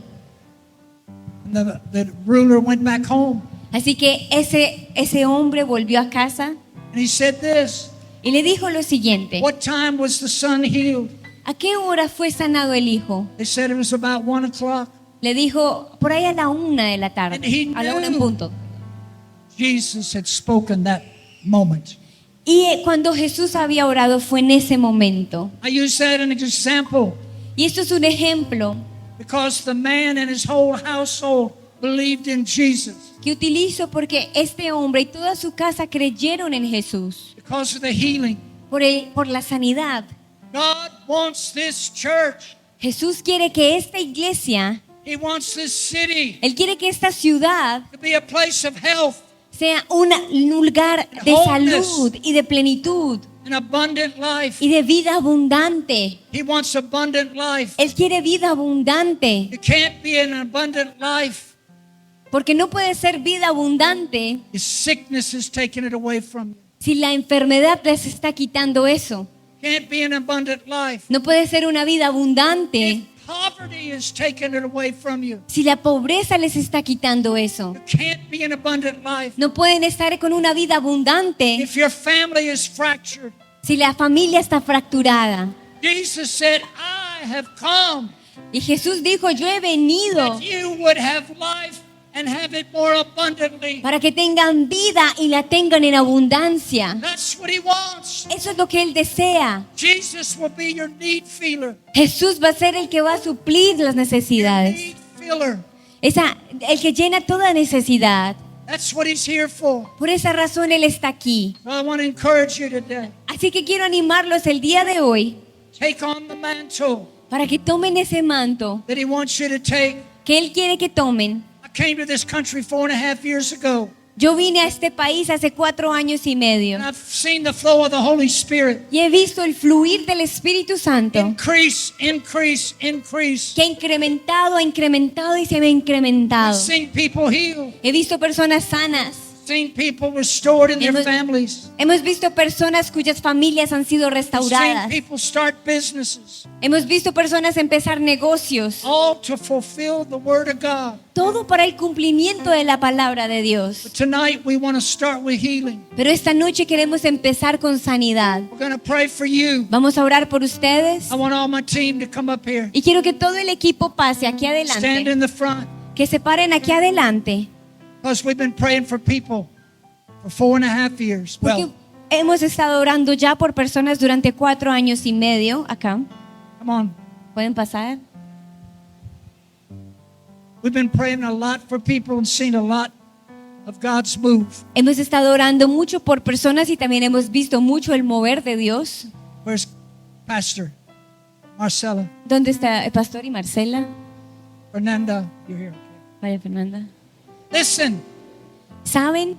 Speaker 2: And the ruler went back home
Speaker 3: Así que ese hombre volvió a casa
Speaker 2: and he said this,
Speaker 3: y le dijo lo siguiente.
Speaker 2: "What time was the son healed?"
Speaker 3: ¿A qué hora fue sanado el hijo?
Speaker 2: They said it was about 1 o'clock.
Speaker 3: Le dijo, por ahí a la 1 de la tarde,
Speaker 2: And he
Speaker 3: a la 1 en
Speaker 2: knew.
Speaker 3: punto.
Speaker 2: Jesus had spoken that moment.
Speaker 3: Y cuando Jesús había orado fue en ese momento.
Speaker 2: I use that as an example
Speaker 3: Y esto es un ejemplo
Speaker 2: because the man and his whole household believed in Jesus
Speaker 3: que utilizo porque este hombre y toda su casa creyeron en Jesús
Speaker 2: because of the healing.
Speaker 3: por la sanidad.
Speaker 2: God wants this church.
Speaker 3: Jesús quiere que esta iglesia,
Speaker 2: He wants this city
Speaker 3: Él quiere que esta ciudad
Speaker 2: to be a place of health
Speaker 3: sea un lugar de salud y de plenitud
Speaker 2: and abundant life.
Speaker 3: y de vida abundante.
Speaker 2: He wants abundant life.
Speaker 3: Él quiere vida abundante,
Speaker 2: You can't be an abundant life
Speaker 3: porque no puede ser vida abundante
Speaker 2: if sickness is taking it away from you.
Speaker 3: si la enfermedad les está quitando eso.
Speaker 2: Can't be an abundant life
Speaker 3: No puede ser una vida abundante
Speaker 2: if poverty is taking it away from you.
Speaker 3: si la pobreza les está quitando eso.
Speaker 2: You can't be an abundant life
Speaker 3: No pueden estar con una vida abundante
Speaker 2: if your family is fractured.
Speaker 3: si la familia está fracturada.
Speaker 2: Jesus said, "I have come
Speaker 3: Y Jesús dijo, yo he venido
Speaker 2: that you would have life and have it more abundantly."
Speaker 3: para que tengan vida y la tengan en abundancia.
Speaker 2: That's what he wants.
Speaker 3: Eso es lo que Él desea.
Speaker 2: Jesus will be your need feeler.
Speaker 3: Jesús va a ser el que va a suplir las
Speaker 2: Your
Speaker 3: necesidades.
Speaker 2: need filler.
Speaker 3: El que llena toda necesidad.
Speaker 2: That's what he's here for.
Speaker 3: Por esa razón Él está aquí.
Speaker 2: So I want to encourage you today.
Speaker 3: Así que quiero animarlos el día de hoy
Speaker 2: Take on the mantle
Speaker 3: para que tomen ese manto
Speaker 2: that he wants you to take.
Speaker 3: que Él quiere que tomen.
Speaker 2: I came to this country 4.5 years ago.
Speaker 3: Yo vine a este país hace 4 años y medio
Speaker 2: And I've seen the flow of the Holy Spirit.
Speaker 3: y he visto el fluir del Espíritu Santo
Speaker 2: Increase, increase, increase.
Speaker 3: que ha incrementado y se me ha incrementado.
Speaker 2: I've seen people healed.
Speaker 3: He visto personas sanas.
Speaker 2: Seen people restored in their
Speaker 3: Hemos-
Speaker 2: families.
Speaker 3: Hemos visto personas cuyas familias han sido
Speaker 2: I've seen
Speaker 3: restauradas.
Speaker 2: people start businesses.
Speaker 3: Hemos visto personas empezar negocios.
Speaker 2: All to fulfill the Word of God.
Speaker 3: Todo para el cumplimiento de la palabra de Dios.
Speaker 2: But tonight we want to start with healing.
Speaker 3: Pero esta noche queremos empezar con sanidad.
Speaker 2: We're going to pray for you.
Speaker 3: Vamos a orar por ustedes.
Speaker 2: I want all my team to come up here.
Speaker 3: Y quiero que todo el equipo pase aquí
Speaker 2: Stand
Speaker 3: adelante.
Speaker 2: in the front.
Speaker 3: Que se paren aquí adelante.
Speaker 2: Because we've been praying for people for 4.5 years.
Speaker 3: Porque
Speaker 2: Well,
Speaker 3: hemos estado orando ya por personas durante 4 años y medio acá.
Speaker 2: come on.
Speaker 3: ¿Pueden pasar?
Speaker 2: We've been praying a lot for people and seen a lot of God's move.
Speaker 3: Hemos estado orando mucho por personas y también hemos visto mucho el mover de Dios.
Speaker 2: Where's Pastor Marcella?
Speaker 3: ¿Dónde está el pastor y Marcela?
Speaker 2: Fernanda, you're here. Okay.
Speaker 3: María Fernanda.
Speaker 2: Listen,
Speaker 3: ¿Saben?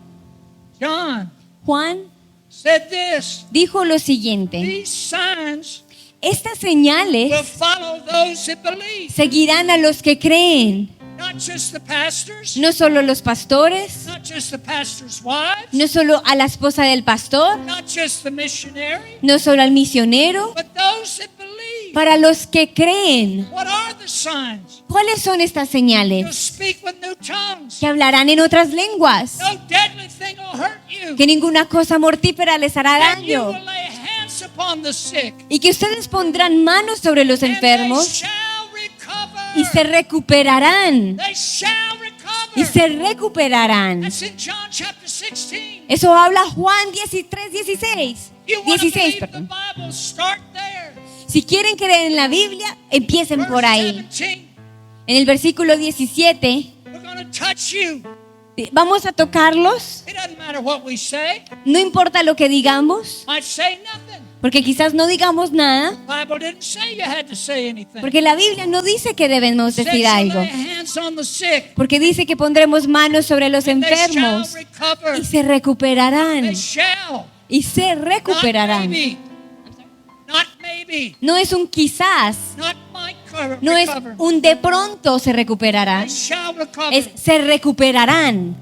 Speaker 2: John
Speaker 3: Juan
Speaker 2: said this.
Speaker 3: dijo lo siguiente.
Speaker 2: These signs
Speaker 3: Estas señales
Speaker 2: will follow those that believe.
Speaker 3: seguirán a los que creen.
Speaker 2: Not just the pastors,
Speaker 3: No solo los pastores,
Speaker 2: not just the pastors' wives,
Speaker 3: no solo a la esposa del pastor,
Speaker 2: not just the missionary,
Speaker 3: no solo al misionero,
Speaker 2: but those that believe.
Speaker 3: para los que creen.
Speaker 2: What are the signs?
Speaker 3: ¿Cuáles son estas
Speaker 2: You'll
Speaker 3: señales?
Speaker 2: speak with new tongues.
Speaker 3: Que hablarán en otras lenguas,
Speaker 2: No deadly thing will hurt you.
Speaker 3: que ninguna cosa mortífera les hará
Speaker 2: And you
Speaker 3: daño,
Speaker 2: will lay hands upon the sick.
Speaker 3: y que ustedes pondrán manos sobre los
Speaker 2: And they
Speaker 3: enfermos
Speaker 2: shall recover.
Speaker 3: y se recuperarán.
Speaker 2: They shall recover.
Speaker 3: Y se recuperarán.
Speaker 2: That's in John chapter 16.
Speaker 3: Eso habla Juan 16.
Speaker 2: You want to
Speaker 3: 16,
Speaker 2: believe the
Speaker 3: perdón.
Speaker 2: Bible? Start there.
Speaker 3: Si quieren creer en la Biblia, empiecen
Speaker 2: Verse
Speaker 3: por ahí.
Speaker 2: 17.
Speaker 3: En el versículo 17,
Speaker 2: We're going to touch you.
Speaker 3: vamos a tocarlos.
Speaker 2: It doesn't matter what we say.
Speaker 3: No importa lo que digamos,
Speaker 2: Might say nothing.
Speaker 3: porque quizás no digamos nada,
Speaker 2: The Bible didn't say you had to say anything.
Speaker 3: porque la Biblia no dice que debemos
Speaker 2: It said
Speaker 3: decir
Speaker 2: to
Speaker 3: algo,
Speaker 2: lay hands on the sick.
Speaker 3: porque dice que pondremos manos sobre los
Speaker 2: And they shall
Speaker 3: enfermos
Speaker 2: recover.
Speaker 3: y se recuperarán,
Speaker 2: They shall.
Speaker 3: y se
Speaker 2: Not
Speaker 3: recuperarán.
Speaker 2: maybe. Not maybe.
Speaker 3: No es un quizás,
Speaker 2: Not might recover.
Speaker 3: no es un de pronto se
Speaker 2: They
Speaker 3: recuperarán,
Speaker 2: shall recover.
Speaker 3: es se recuperarán.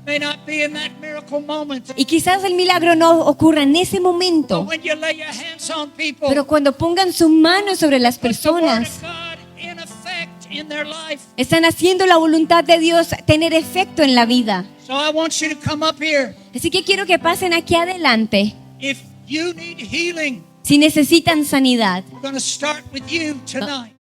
Speaker 2: May not be in that miracle moment.
Speaker 3: Y quizás el milagro no ocurra en ese
Speaker 2: But
Speaker 3: momento,
Speaker 2: when you lay your hands on people,
Speaker 3: pero cuando pongan su mano sobre las
Speaker 2: put the word
Speaker 3: personas,
Speaker 2: of God in effect in their life.
Speaker 3: están haciendo la voluntad de Dios tener efecto en la vida.
Speaker 2: So I want you to come up here.
Speaker 3: Así que quiero que pasen aquí adelante.
Speaker 2: If you need healing,
Speaker 3: Si necesitan sanidad,
Speaker 2: we're going to start with you tonight.